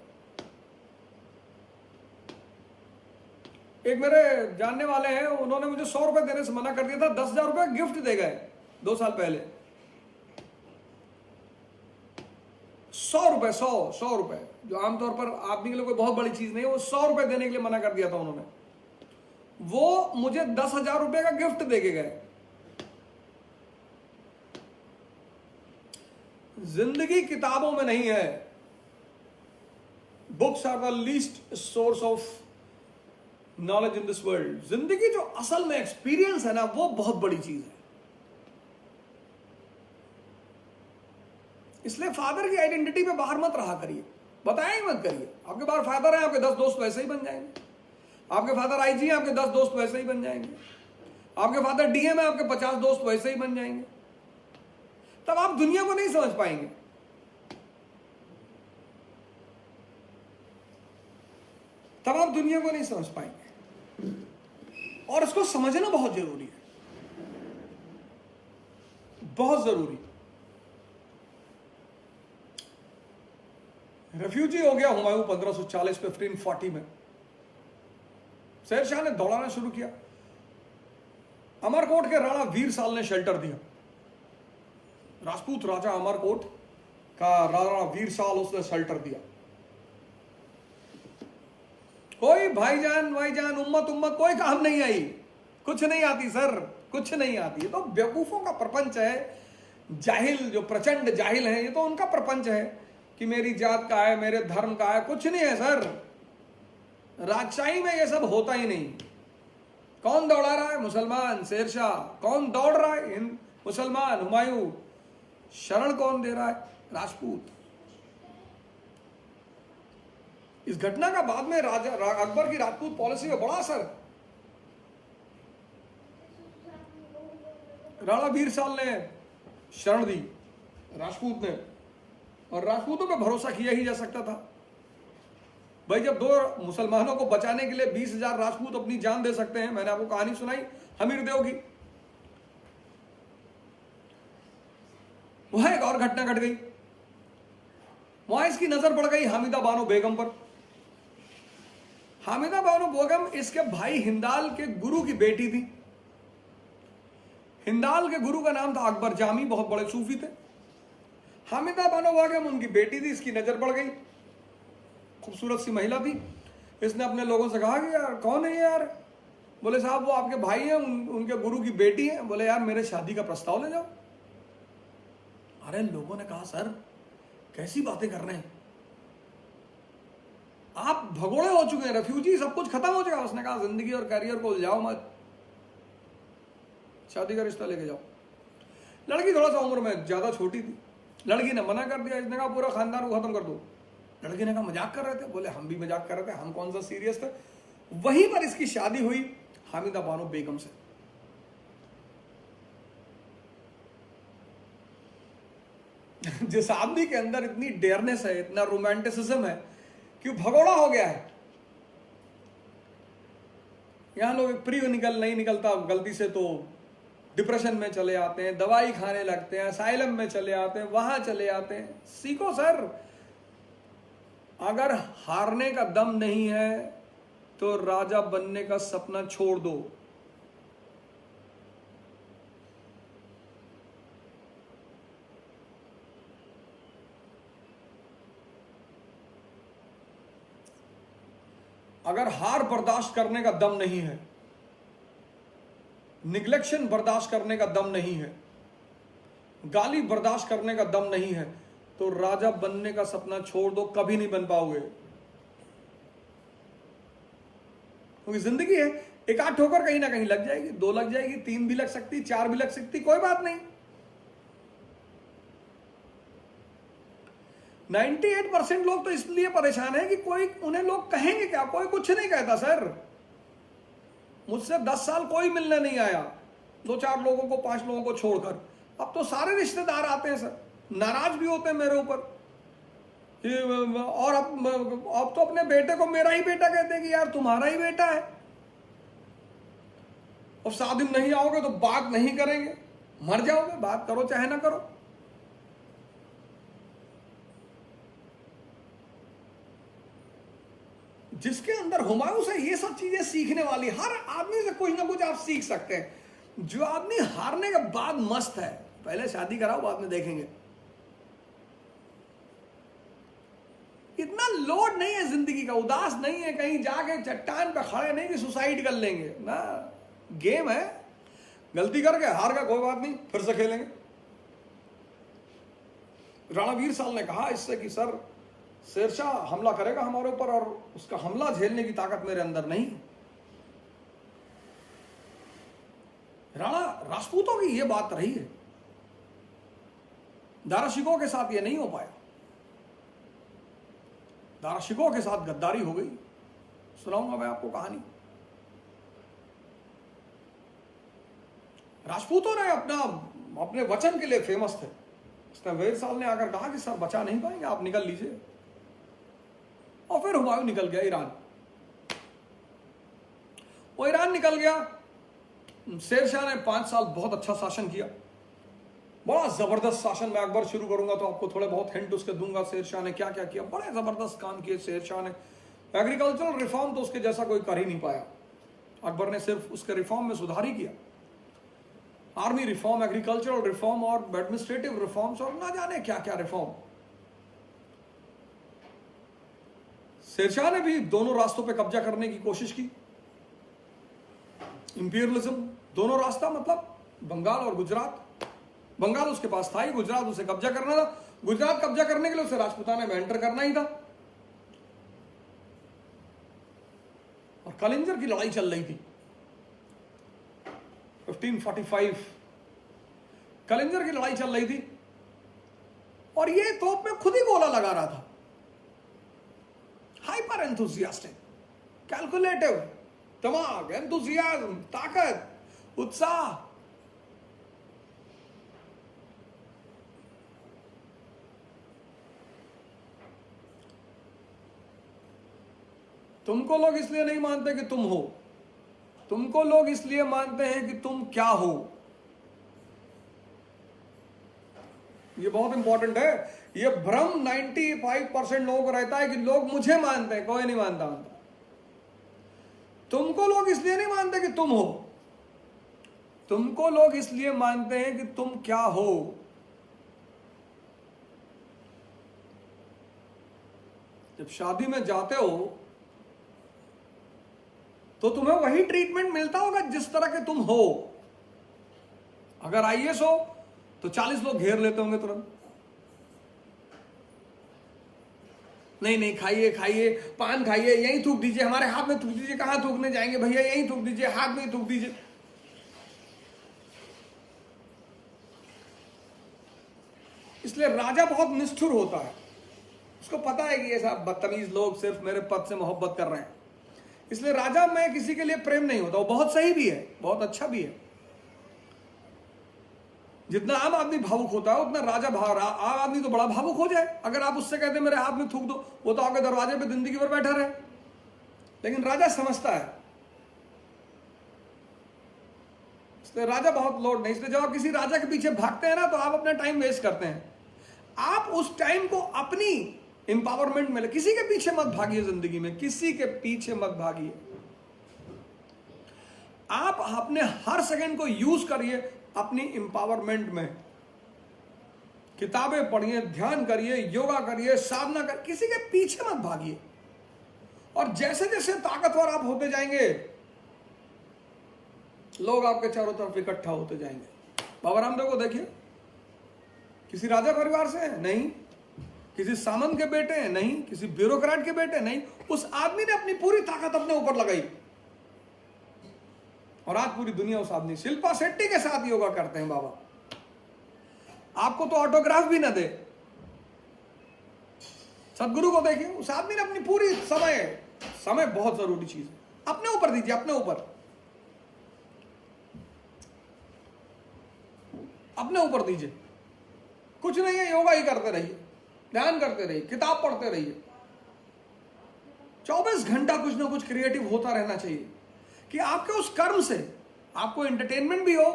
एक मेरे जानने वाले हैं, उन्होंने मुझे 100 रुपए देने से मना कर दिया था, 10,000 रुपए गिफ्ट दे गए 2 साल पहले। 100 रुपए, जो आमतौर पर आदमी के लिए कोई बहुत बड़ी चीज नहीं है, वो 100 रुपए देने के लिए मना कर दिया था उन्होंने। वो मुझे 10,000 रुपए का गिफ्ट दे के गए। जिंदगी किताबों में नहीं है। Books are the least source of knowledge in this world. जिंदगी जो असल में एक्सपीरियंस है ना, वो बहुत बड़ी चीज है। इसलिए फादर की आइडेंटिटी पे बाहर मत रहा करिए, बताया ही मत करिए। आपके पास फादर है, आपके 10 दोस्त वैसे ही बन जाएंगे। आपके फादर आईजी हैं, आपके 10 दोस्त वैसे ही बन जाएंगे। आपके फादर डीएम है, आपके 50 दोस्त वैसे ही बन जाएंगे। तब आप दुनिया को नहीं समझ पाएंगे। तब आप दुनिया को नहीं समझ पाएंगे, और इसको समझना बहुत जरूरी है, बहुत जरूरी। रेफ्यूजी हो गया हुमायूं 1540 पे 1540 में। शेरशाह ने दौड़ाना शुरू किया। अमरकोट के राणा वीर साल ने शेल्टर दिया। राजपूत राजा अमरकोट का राणा वीर साल, उसने शेल्टर दिया। कोई भाईजान उम्मत कोई काम नहीं आई, कुछ नहीं आती सर, कुछ नहीं आती। ये तो बेवकूफों का प्रपंच है। जाहिल, जो प्रचंड जाहिल है, ये तो उनका प्रपंच है कि मेरी जात का है, मेरे धर्म का है। कुछ नहीं है सर, राजशाही में ये सब होता ही नहीं। कौन दौड़ा रहा है? मुसलमान शेरशाह। कौन दौड़ रहा है? मुसलमान हुमायूं। शरण कौन दे रहा है? राजपूत। इस घटना का बाद में राजा अकबर की राजपूत पॉलिसी में बड़ा असर। राणा वीर साल ने शरण दी राजपूत ने, और राजपूतों पे भरोसा किया ही जा सकता था। भाई जब दो मुसलमानों को बचाने के लिए 20,000 राजपूत अपनी जान दे सकते हैं। मैंने आपको कहानी सुनाई हमीरदेव की, वहां एक और घटना घट गई। वहां इसकी नजर पड़ गई हामिदा बानो बेगम पर। हामिदा बानो बेगम इसके भाई हिंदाल के गुरु की बेटी थी। हिंदाल के गुरु का नाम था अकबर जामी, बहुत बड़े सूफी थे। हामिदा बानो बेगम उनकी बेटी थी, इसकी नजर पड़ गई। खूबसूरत सी महिला थी। इसने अपने लोगों से कहा कि यार कौन है यार? बोले साहब वो आपके भाई हैं, उनके गुरु की बेटी है। बोले यार मेरे शादी का प्रस्ताव ले जाओ। अरे लोगों ने कहा सर कैसी बातें कर रहे हैं आप, भगोड़े हो चुके हैं, रेफ्यूजी, सब कुछ खत्म हो जाएगा। उसने कहा जिंदगी और करियर को उलझाओ मत, शादी का रिश्ता लेके जाओ। लड़की थोड़ा सा उम्र में ज्यादा छोटी थी। लड़की ने मना कर दिया। इसने कहा पूरा खानदान को खत्म कर दो। लड़की ने कहा मजाक कर रहे थे। बोले हम भी मजाक कर रहे थे, हम कौन सा सीरियस थे। वहीं पर इसकी शादी हुई हामिदा बानो बेगम से। जिस आदमी के अंदर इतनी डेयरनेस है, इतना रोमांटिसिज्म है कि भगोड़ा हो गया है। यहां लोग प्री नहीं निकलता गलती से तो डिप्रेशन में चले आते हैं, दवाई खाने लगते हैं, असाइलम में चले आते हैं, वहां चले आते हैं। सीखो सर, अगर हारने का दम नहीं है तो राजा बनने का सपना छोड़ दो। अगर हार बर्दाश्त करने का दम नहीं है, निग्लेक्शन बर्दाश्त करने का दम नहीं है, गाली बर्दाश्त करने का दम नहीं है, तो राजा बनने का सपना छोड़ दो, कभी नहीं बन पाओगे। क्योंकि जिंदगी है, एक आध ठोकर कहीं ना कहीं लग जाएगी, 2 लग जाएगी, 3 भी लग सकती, 4 भी लग सकती, कोई बात नहीं। 98% लोग तो इसलिए परेशान है कि कोई उन्हें लोग कहेंगे क्या। कोई कुछ नहीं कहता सर। मुझसे 10 साल कोई मिलने नहीं आया, 2-4 लोगों को, 5 लोगों को छोड़कर। अब तो सारे रिश्तेदार आते हैं सर, नाराज भी होते हैं मेरे ऊपर। और अब तो अपने बेटे को मेरा ही बेटा कहते हैं कि यार तुम्हारा ही बेटा है। अब शादी में नहीं आओगे तो बात नहीं करेंगे, मर जाओगे, बात करो चाहे ना करो। जिसके अंदर हुमायूं से ये सब चीजें सीखने वाली, हर आदमी से कुछ ना कुछ आप सीख सकते हैं। जो आदमी हारने के बाद मस्त है, पहले शादी कराओ बाद में देखेंगे। इतना लोड नहीं है जिंदगी का, उदास नहीं है, कहीं जाके चट्टान पे खड़े नहीं कि सुसाइड कर लेंगे ना। गेम है, गलती करके हार का कोई बात नहीं, फिर से खेलेंगे। राणा वीर साल ने कहा इससे कि सर शेरशाह हमला करेगा हमारे ऊपर और उसका हमला झेलने की ताकत मेरे अंदर नहीं। राणा राजपूतों की यह बात रही है, दारा शिकोह के साथ यह नहीं हो पाया। दारा शिकोह के साथ गद्दारी हो गई। सुनाऊंगा मैं आपको कहानी। राजपूतों ने अपने वचन के लिए फेमस थे। उसने वेर साल ने आकर कहा कि सर बचा नहीं पाएंगे, आप निकल लीजिए। और फिर हुमायूं निकल गया ईरान। वो ईरान निकल गया। शेरशाह ने 5 साल बहुत अच्छा शासन किया, बड़ा जबरदस्त शासन। मैं अकबर शुरू करूंगा तो आपको थोड़े बहुत हिंट उसके दूंगा, शेरशाह ने क्या क्या किया। बड़े जबरदस्त काम किए शेरशाह ने। एग्रीकल्चरल रिफॉर्म तो उसके जैसा कोई कर ही नहीं पाया। अकबर ने सिर्फ उसके रिफॉर्म में सुधार ही किया। आर्मी रिफॉर्म, एग्रीकल्चरल रिफॉर्म और एडमिनिस्ट्रेटिव रिफॉर्म्स और ना जाने क्या क्या रिफॉर्म। शेरशाह ने भी दोनों रास्तों पे कब्जा करने की कोशिश की। इंपीरियलिज्म, दोनों रास्ता मतलब बंगाल और गुजरात। बंगाल उसके पास था ही, गुजरात उसे कब्जा करना था। गुजरात कब्जा करने के लिए उसे राजपुताना में एंटर करना ही था। और कलिंजर की लड़ाई चल रही थी 1545। कलिंजर की लड़ाई चल रही थी और ये तोप में खुद ही गोला लगा रहा था। हाइपर एंथुसियास्टिक, कैलकुलेटिव, दिमाग, एंथुसियाज्म, ताकत, उत्साह। तुमको लोग इसलिए नहीं मानते कि तुम हो, तुमको लोग इसलिए मानते हैं कि तुम क्या हो। ये बहुत इंपॉर्टेंट है। ये भ्रम 95% लोगों को रहता है कि लोग मुझे मानते हैं, कोई नहीं मानता। तुमको लोग इसलिए नहीं मानते कि तुम हो, तुमको लोग इसलिए मानते हैं कि तुम क्या हो। जब शादी में जाते हो तो तुम्हें वही ट्रीटमेंट मिलता होगा जिस तरह के तुम हो। अगर आईएएस हो तो 40 लोग घेर लेते होंगे तुरंत। नहीं नहीं, खाइए खाइए, पान खाइए, यहीं थूक दीजिए, हमारे हाथ में थूक दीजिए। कहां थूकने जाएंगे भैया, यहीं थूक दीजिए, हाथ में ही थूक दीजिए। इसलिए राजा बहुत निष्ठुर होता है। उसको पता है कि ये सब बदतमीज लोग सिर्फ मेरे पद से मोहब्बत कर रहे हैं। इसलिए राजा में किसी के लिए प्रेम नहीं होता। वो बहुत सही भी है, बहुत अच्छा भी है। जितना आम आदमी भावुक होता है उतना राजा आम आदमी तो बड़ा भावुक हो जाए। अगर आप उससे कहते मेरे हाथ में थूक दो, वो तो आपके दरवाजे पे जिंदगी भर बैठा रहे। लेकिन राजा समझता है, इसलिए राजा बहुत लोड नहीं। इसलिए जब आप किसी राजा के पीछे भागते हैं ना तो आप अपना टाइम वेस्ट करते हैं। आप उस टाइम को अपनी एम्पावरमेंट में, किसी के पीछे मत भागिए। जिंदगी में किसी के पीछे मत भागिए। आप अपने हर सेकंड को यूज करिए अपनी एम्पावरमेंट में। किताबें पढ़िए, ध्यान करिए, योगा करिए, साधना करिए, किसी के पीछे मत भागिए। और जैसे जैसे ताकतवर आप होते जाएंगे लोग आपके चारों तरफ इकट्ठा होते जाएंगे। बाबा रामदेव को देखिए, किसी राजा परिवार से है नहीं, किसी सामंत के बेटे हैं नहीं, किसी ब्यूरोक्रेट के बेटे नहीं। उस आदमी ने अपनी पूरी ताकत अपने ऊपर लगाई और आज पूरी दुनिया उस आदमी। शिल्पा शेट्टी के साथ योगा करते हैं बाबा, आपको तो ऑटोग्राफ भी ना दे। सदगुरु को देखिए, उस आदमी ने अपनी पूरी समय बहुत जरूरी चीज है, अपने ऊपर दीजिए, अपने ऊपर दीजिए। कुछ नहीं है, योगा ही करते रहिए, ध्यान करते रहिए, किताब पढ़ते रहिए। 24 घंटा कुछ ना कुछ क्रिएटिव होता रहना चाहिए कि आपके उस कर्म से आपको एंटरटेनमेंट भी हो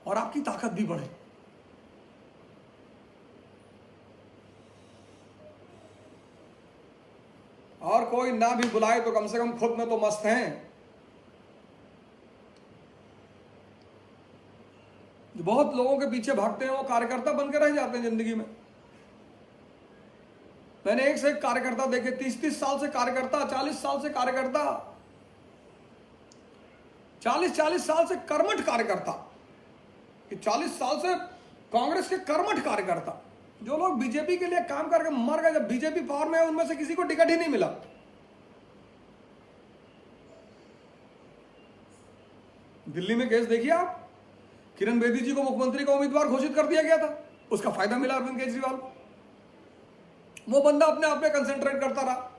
और आपकी ताकत भी बढ़े। और कोई ना भी बुलाए तो कम से कम खुद में तो मस्त हैं। बहुत लोगों के पीछे भागते हैं वो कार्यकर्ता बनकर रह जाते हैं जिंदगी में। मैंने एक से एक कार्यकर्ता देखे, 30-30 साल से कार्यकर्ता, 40 साल से कार्यकर्ता, 40-40 साल से कर्मठ कार्यकर्ता, 40 साल से कांग्रेस के कर्मठ कार्यकर्ता। जो लोग बीजेपी के लिए काम करके मर गए, जब बीजेपी पावर में है उनमें से किसी को टिकट ही नहीं मिला। दिल्ली में केस देखिए आप, किरण बेदी जी को मुख्यमंत्री का उम्मीदवार घोषित कर दिया गया था, उसका फायदा मिला अरविंद केजरीवाल को। वो बंदा अपने आप में कंसंट्रेट करता रहा।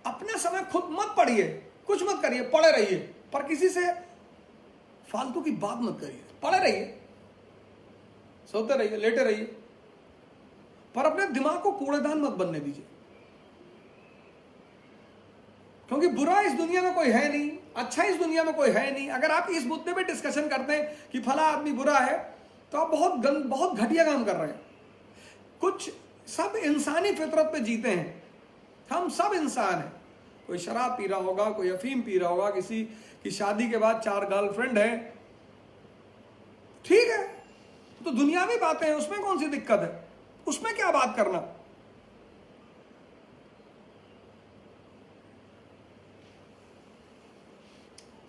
अपना समय खुद मत पढ़िए, कुछ मत करिए, पढ़े रहिए, पर किसी से फालतू की बात मत करिए, पढ़े रहिए। सोते रहिए, लेटे रहिए, पर अपने दिमाग को कूड़ेदान मत बनने दीजिए, क्योंकि बुरा इस दुनिया में कोई है नहीं, अच्छा इस दुनिया में कोई है नहीं। अगर आप इस मुद्दे पे डिस्कशन करते हैं कि फला आदमी बुरा है, तो आप बहुत घटिया काम कर रहे हैं। कुछ सब इंसानी फितरत पे जीते हैं, हम सब इंसान हैं। कोई शराब पी रहा होगा, कोई अफीम पी रहा होगा, किसी की शादी के बाद 4 गर्लफ्रेंड है, ठीक है, तो दुनियावी बातें हैं, उसमें कौन सी दिक्कत है, उसमें क्या बात करना।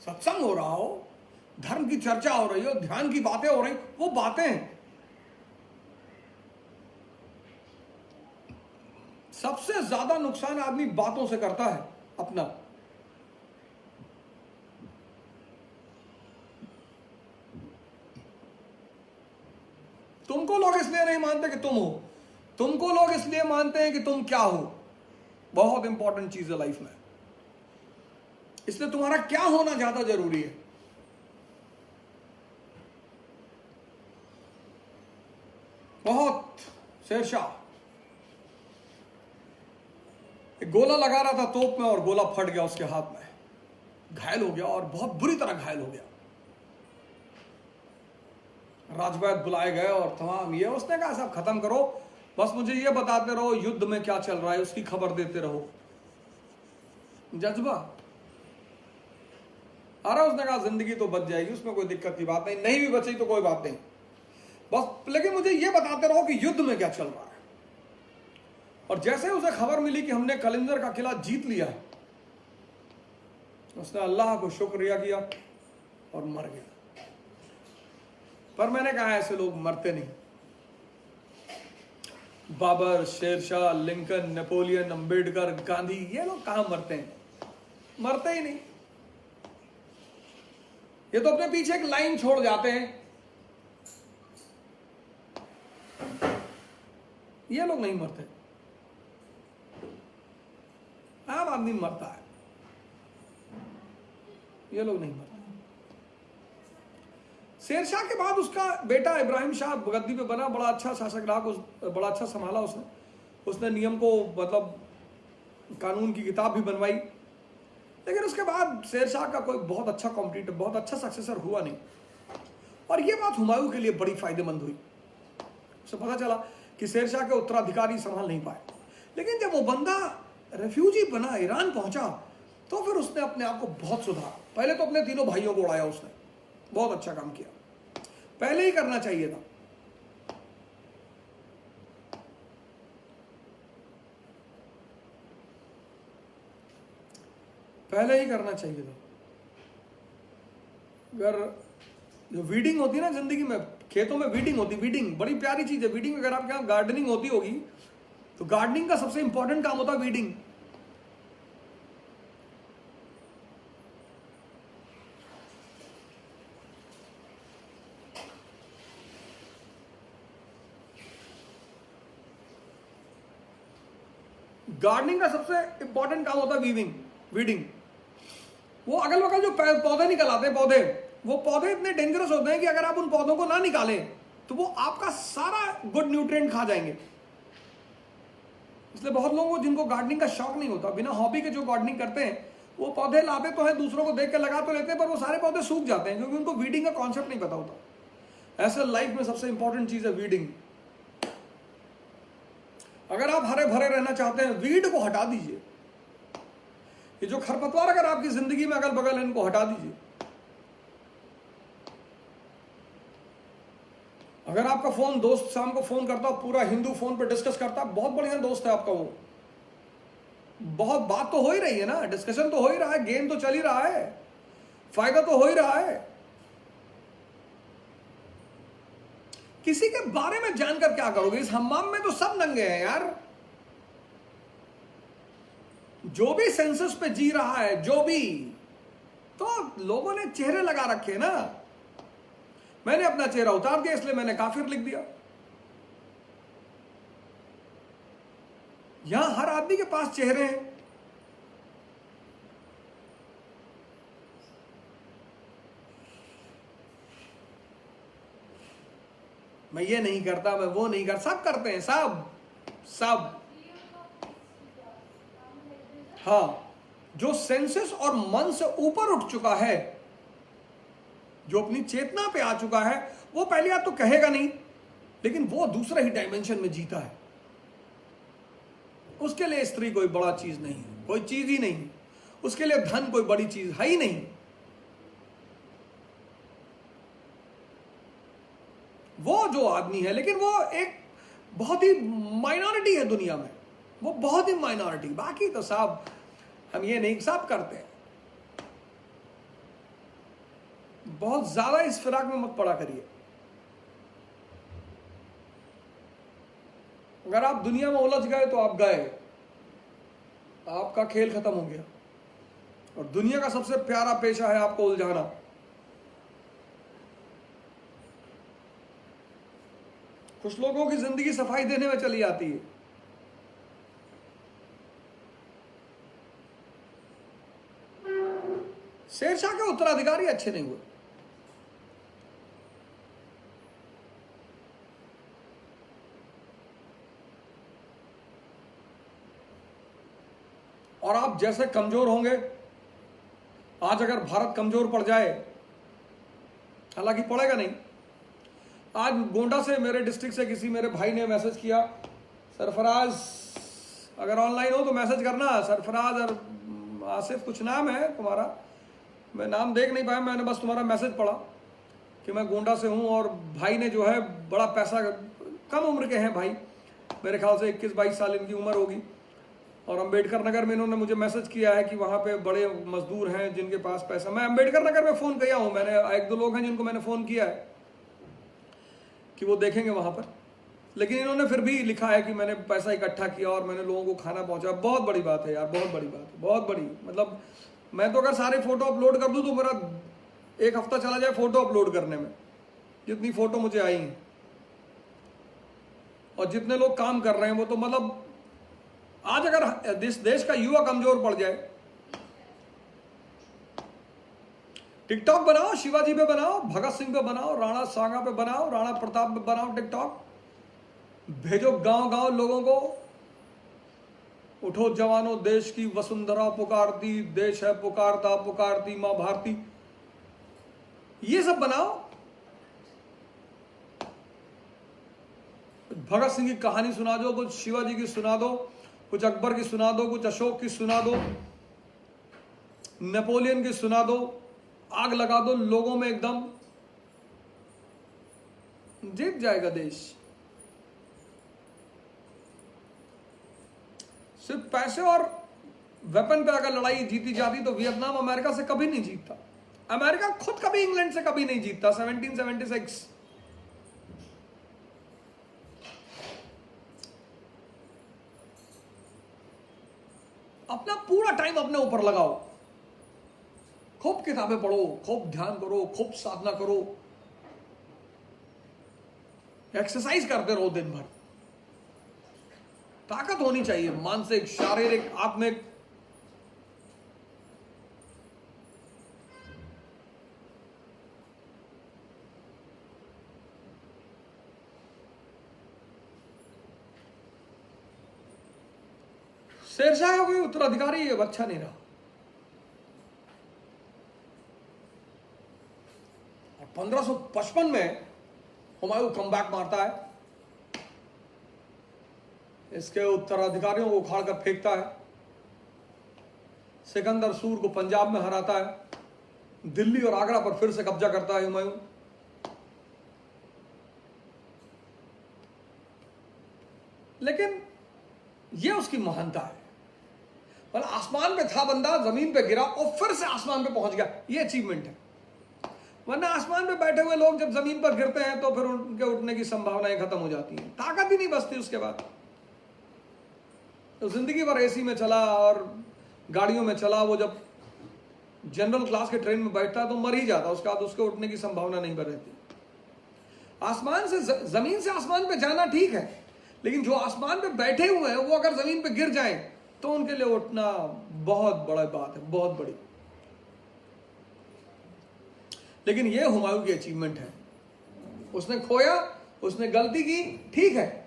सत्संग हो रहा हो, धर्म की चर्चा हो रही हो, ध्यान की बातें हो रही, वो बातें हैं। सबसे ज्यादा नुकसान आदमी बातों से करता है अपना। तुमको लोग इसलिए नहीं मानते कि तुम हो, तुमको लोग इसलिए मानते हैं कि तुम क्या हो। बहुत इंपॉर्टेंट चीज है लाइफ में, इसलिए तुम्हारा क्या होना ज्यादा जरूरी है। बहुत शेरशाह एक गोला लगा रहा था तोप में और गोला फट गया उसके हाथ में, घायल हो गया और बहुत बुरी तरह घायल हो गया। राजवैद्य बुलाए गए और तमाम ये, उसने कहा साहब खत्म करो, बस मुझे ये बताते रहो युद्ध में क्या चल रहा है, उसकी खबर देते रहो। जज्बा, अरे उसने कहा जिंदगी तो बच जाएगी, उसमें कोई दिक्कत की बात नहीं, नहीं भी बची तो कोई बात नहीं, बस लेकिन मुझे ये बताते रहो कि युद्ध में क्या चल रहा है। और जैसे उसे खबर मिली कि हमने कलिंजर का किला जीत लिया, उसने अल्लाह को शुक्रिया किया और मर गया। पर मैंने कहा ऐसे लोग मरते नहीं। बाबर, शेरशाह, लिंकन, नेपोलियन, अंबेडकर, गांधी, ये लोग कहां मरते हैं, मरते ही नहीं। ये तो अपने पीछे एक लाइन छोड़ जाते हैं, ये लोग नहीं मरते। आम आदमी मरता है, ये लोग नहीं मरते। शेरशाह के बाद उसका बेटा इब्राहिम शाह गद्दी पे बना, बड़ा अच्छा शासक रहा, बड़ा अच्छा संभाला उसने नियम को, मतलब कानून की किताब भी बनवाई। लेकिन उसके बाद शेरशाह का कोई बहुत अच्छा कॉम्पिटिटर, बहुत अच्छा सक्सेसर हुआ नहीं। और ये बात हुमायूं के लिए बड़ी फायदेमंद हुई। उसे पता चला कि शेरशाह के उत्तराधिकारी संभाल नहीं पाए, लेकिन जब वो बंदा रेफ्यूजी बना, ईरान पहुंचा, तो फिर उसने अपने आप को बहुत सुधारा। पहले तो अपने तीनों भाइयों को उड़ाया उसने, बहुत अच्छा काम किया, पहले ही करना चाहिए था। पहले ही करना चाहिए था। अगर जो वीडिंग होती है ना जिंदगी में, खेतों में वीडिंग होती, वीडिंग बड़ी प्यारी चीज है। वीडिंग, अगर आपके यहाँ गार्डनिंग होती होगी तो गार्डनिंग का सबसे इंपॉर्टेंट काम होता है वीडिंग। गार्डनिंग का सबसे इंपॉर्टेंट काम होता है वीडिंग। वो अगल बगल जो पौधे निकल आते हैं, वो पौधे इतने डेंजरस होते हैं कि अगर आप उन पौधों को ना निकालें तो वो आपका सारा गुड न्यूट्रिएंट खा जाएंगे। इसलिए बहुत लोगों को जिनको गार्डनिंग का शौक नहीं होता, बिना हॉबी के जो गार्डनिंग करते हैं, वो पौधे लाते तो हैं, दूसरों को देख के लगा तो लेते हैं, पर वो सारे पौधे सूख जाते हैं क्योंकि उनको वीडिंग का कॉन्सेप्ट नहीं पता होता। ऐसे लाइफ में सबसे इंपॉर्टेंट चीज है वीडिंग। अगर आप हरे भरे रहना चाहते हैं, वीड को हटा दीजिए। ये जो खरपतवार अगर आपकी जिंदगी में अगल बगल है, इनको हटा दीजिए। अगर आपका फोन दोस्त शाम को फोन करता, पूरा हिंदू फोन पे डिस्कस करता, बहुत बढ़िया दोस्त है आपका वो, बहुत बात तो हो ही रही है ना, डिस्कशन तो हो ही रहा है, गेम तो चल ही रहा है, फायदा तो हो ही रहा है। किसी के बारे में जानकर क्या करोगे? इस हम्माम में तो सब नंगे हैं यार। जो भी सेंसस पे जी रहा है, जो भी, तो लोगों ने चेहरे लगा रखे ना। मैंने अपना चेहरा उतार दिया, इसलिए मैंने काफिर लिख दिया। यहां हर आदमी के पास चेहरे हैं। मैं ये नहीं करता, मैं वो नहीं कर, सब करते हैं, सब सब। हाँ, जो सेंसेस और मन से ऊपर उठ चुका है, जो अपनी चेतना पे आ चुका है, वो पहले आप तो कहेगा नहीं, लेकिन वो दूसरे ही डायमेंशन में जीता है। उसके लिए स्त्री कोई बड़ा चीज नहीं, कोई चीज ही नहीं, उसके लिए धन कोई बड़ी चीज है ही नहीं। वो जो आदमी है, लेकिन वो एक बहुत ही माइनॉरिटी है दुनिया में, वो बहुत ही माइनॉरिटी। बाकी तो सब हम ये नहीं, सब करते हैं। बहुत ज्यादा इस फिराक में मत पड़ा करिए। अगर आप दुनिया में उलझ गए तो आप गए, आपका खेल खत्म हो गया। और दुनिया का सबसे प्यारा पेशा है आपको उलझाना। कुछ लोगों की जिंदगी सफाई देने में चली जाती है। शेरशाह के उत्तराधिकारी अच्छे नहीं हुए। और आप जैसे कमजोर होंगे, आज अगर भारत कमजोर पड़ जाए, हालांकि पड़ेगा नहीं। आज गोंडा से, मेरे डिस्ट्रिक्ट से किसी मेरे भाई ने मैसेज किया, सरफराज अगर ऑनलाइन हो तो मैसेज करना, सरफराज और आसिफ कुछ नाम है तुम्हारा, मैं नाम देख नहीं पाया, मैंने बस तुम्हारा मैसेज पढ़ा कि मैं गोंडा से हूँ। और भाई ने जो है बड़ा पैसा, कम उम्र के हैं भाई, मेरे ख्याल से 21-22 साल इनकी उम्र होगी। और अंबेडकर नगर में इन्होंने मुझे मैसेज किया है कि वहाँ पे बड़े मजदूर हैं जिनके पास पैसा। मैं अंबेडकर नगर में फ़ोन किया हूँ, मैंने 1-2 लोग हैं जिनको मैंने फ़ोन किया है कि वो देखेंगे वहाँ पर। लेकिन इन्होंने फिर भी लिखा है कि मैंने पैसा इकट्ठा किया और मैंने लोगों को खाना पहुँचाया। बहुत बड़ी बात है यार, बहुत बड़ी बात है, बहुत बड़ी। मतलब मैं तो अगर सारे फ़ोटो अपलोड कर दूँ तो मेरा 1 हफ्ता चला जाए फ़ोटो अपलोड करने में, जितनी फ़ोटो मुझे आई हैं। और जितने लोग काम कर रहे हैं वो तो, मतलब आज अगर देश का युवा कमजोर पड़ जाए, टिकटॉक बनाओ, शिवाजी पे बनाओ, भगत सिंह पे बनाओ, राणा सांगा पे बनाओ, राणा प्रताप पे बनाओ टिकटॉक, भेजो गांव गांव लोगों को, उठो जवानों देश की वसुंधरा पुकारती, देश है पुकारता पुकारती मां भारती, ये सब बनाओ। भगत सिंह की कहानी सुना दो, कुछ शिवाजी की सुना दो, कुछ अकबर की सुना दो, कुछ अशोक की सुना दो, नेपोलियन की सुना दो, आग लगा दो लोगों में, एकदम जीत जाएगा देश। सिर्फ पैसे और वेपन पे अगर लड़ाई जीती जाती तो वियतनाम अमेरिका से कभी नहीं जीतता। अमेरिका खुद कभी इंग्लैंड से कभी नहीं जीतता। 1776 अपना पूरा टाइम अपने ऊपर लगाओ, खूब किताबें पढ़ो, खूब ध्यान करो, खूब साधना करो, एक्सरसाइज करते रहो दिन भर। ताकत होनी चाहिए, मानसिक, शारीरिक, आत्मिक। शेरशाह का कोई उत्तराधिकारी अच्छा नहीं रहा। 1555 में हुमायूं कमबैक मारता है, इसके उत्तराधिकारियों को उखाड़ कर फेंकता है, सिकंदर सूर को पंजाब में हराता है, दिल्ली और आगरा पर फिर से कब्जा करता है हुमायूं। लेकिन यह उसकी महानता है। मतलब आसमान पे था बंदा, जमीन पे गिरा और फिर से आसमान पे पहुंच गया, ये अचीवमेंट है। वरना आसमान पे बैठे हुए लोग जब जमीन पर गिरते हैं तो फिर उनके उठने की संभावनाएं खत्म हो जाती हैं, ताकत ही नहीं बचती उसके बाद। तो जिंदगी भर एसी में चला और गाड़ियों में चला, वो जब जनरल क्लास के ट्रेन में बैठता है तो मर ही जाता, उसके बाद उसके उठने की संभावना नहीं रहती। आसमान से, जमीन से आसमान पे जाना ठीक है, लेकिन जो आसमान पे बैठे हुए हैं वो अगर जमीन पे गिर जाए तो उनके लिए उठना बहुत बड़ा बात है, बहुत बड़ी। लेकिन ये हुमायूं की अचीवमेंट है। उसने खोया, उसने गलती की, ठीक है,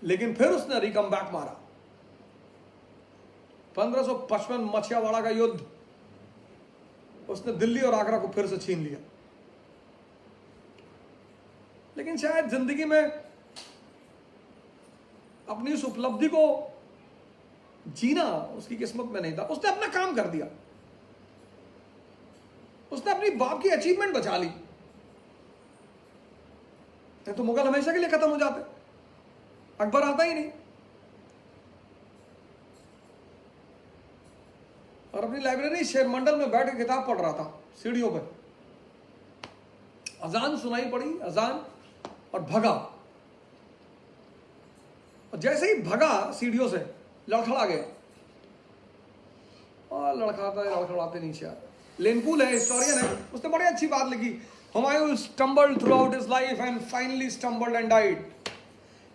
लेकिन फिर उसने रिकम बैक मारा। 1555 मछियावाड़ा का युद्ध, उसने दिल्ली और आगरा को फिर से छीन लिया। लेकिन शायद जिंदगी में अपनी उस उपलब्धि को जीना उसकी किस्मत में नहीं था। उसने अपना काम कर दिया, उसने अपनी बाप की अचीवमेंट बचा ली। नहीं तो मुगल हमेशा के लिए खत्म हो जाते, अकबर आता ही नहीं। और अपनी लाइब्रेरी शेरमंडल में बैठ के किताब पढ़ रहा था, सीढ़ियों पे। अजान सुनाई पड़ी, अजान, और भगा। और जैसे ही भगा सीढ़ियों से, लड़खड़ा गया और लड़खड़ाते नीचे आ। लेनपूल है, हिस्टोरियन है, उसने बड़ी अच्छी बात लिखी, Humayun stumbled throughout his life and finally stumbled and died.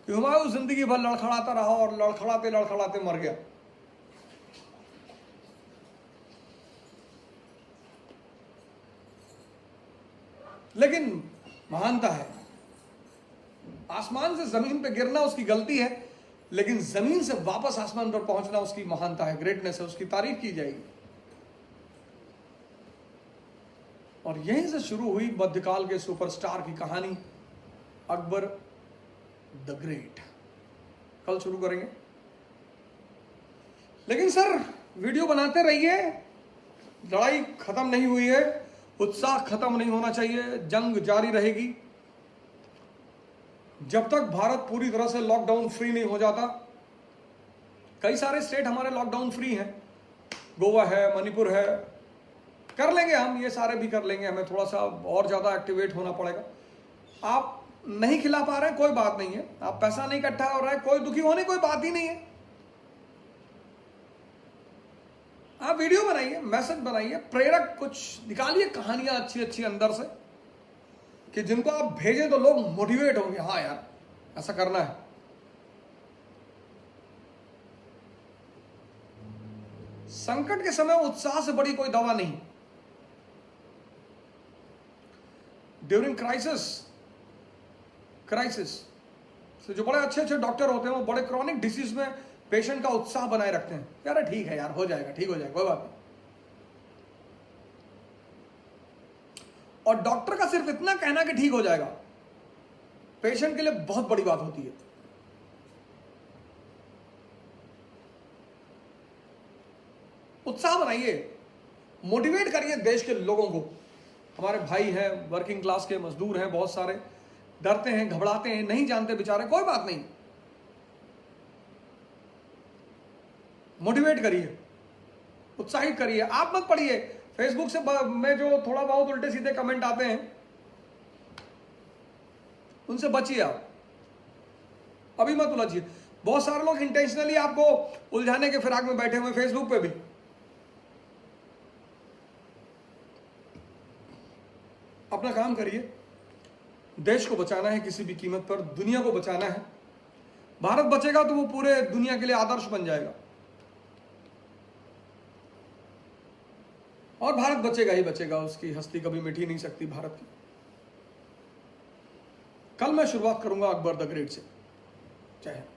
Humayun जिंदगी भर लड़खड़ाता रहा और लड़खड़ाते लड़खड़ाते मर गया। लेकिन महानता है, आसमान से जमीन पे गिरना उसकी गलती है, लेकिन जमीन से वापस आसमान पर पहुंचना उसकी महानता है, ग्रेटनेस है, उसकी तारीफ की जाएगी। और यहीं से शुरू हुई मध्यकाल के सुपरस्टार की कहानी, अकबर द ग्रेट। कल शुरू करेंगे। लेकिन सर वीडियो बनाते रहिए, लड़ाई खत्म नहीं हुई है, उत्साह खत्म नहीं होना चाहिए, जंग जारी रहेगी जब तक भारत पूरी तरह से लॉकडाउन फ्री नहीं हो जाता। कई सारे स्टेट हमारे लॉकडाउन फ्री हैं, गोवा है, मणिपुर है, कर लेंगे हम, ये सारे भी कर लेंगे। हमें थोड़ा सा और ज्यादा एक्टिवेट होना पड़ेगा। आप नहीं खिला पा रहे हैं, कोई बात नहीं है, आप पैसा नहीं इकट्ठा हो रहा है, कोई दुखी होने कोई बात ही नहीं है। आप वीडियो बनाइए, मैसेज बनाइए, प्रेरक कुछ निकालिए, कहानियां अच्छी अच्छी अंदर से, कि जिनको आप भेजें तो लोग मोटिवेट होंगे, हाँ यार ऐसा करना है। संकट के समय उत्साह से बड़ी कोई दवा नहीं। ड्यूरिंग क्राइसिस से जो बड़े अच्छे अच्छे डॉक्टर होते हैं, वो बड़े क्रॉनिक डिसीज में पेशेंट का उत्साह बनाए रखते हैं। यार ठीक है यार, हो जाएगा, ठीक हो जाएगा, कोई बात नहीं। और डॉक्टर का सिर्फ इतना कहना कि ठीक हो जाएगा, पेशेंट के लिए बहुत बड़ी बात होती है। उत्साह बनाइए, मोटिवेट करिए देश के लोगों को। हमारे भाई हैं, वर्किंग क्लास के मजदूर हैं, बहुत सारे डरते हैं, घबराते हैं, नहीं जानते बेचारे, कोई बात नहीं, मोटिवेट करिए, उत्साहित करिए। आप मत पढ़िए फेसबुक से में जो थोड़ा बहुत उल्टे सीधे कमेंट आते हैं, उनसे बचिए आप, अभी मत उलझिए। बहुत सारे लोग इंटेंशनली आपको उलझाने के फिराक में बैठे हुए फेसबुक पे भी। अपना काम करिए, देश को बचाना है किसी भी कीमत पर, दुनिया को बचाना है। भारत बचेगा तो वो पूरे दुनिया के लिए आदर्श बन जाएगा, और भारत बचेगा ही बचेगा, उसकी हस्ती कभी मिट ही नहीं सकती भारत की। कल मैं शुरुआत करूंगा अकबर द ग्रेट से। जय हिंद।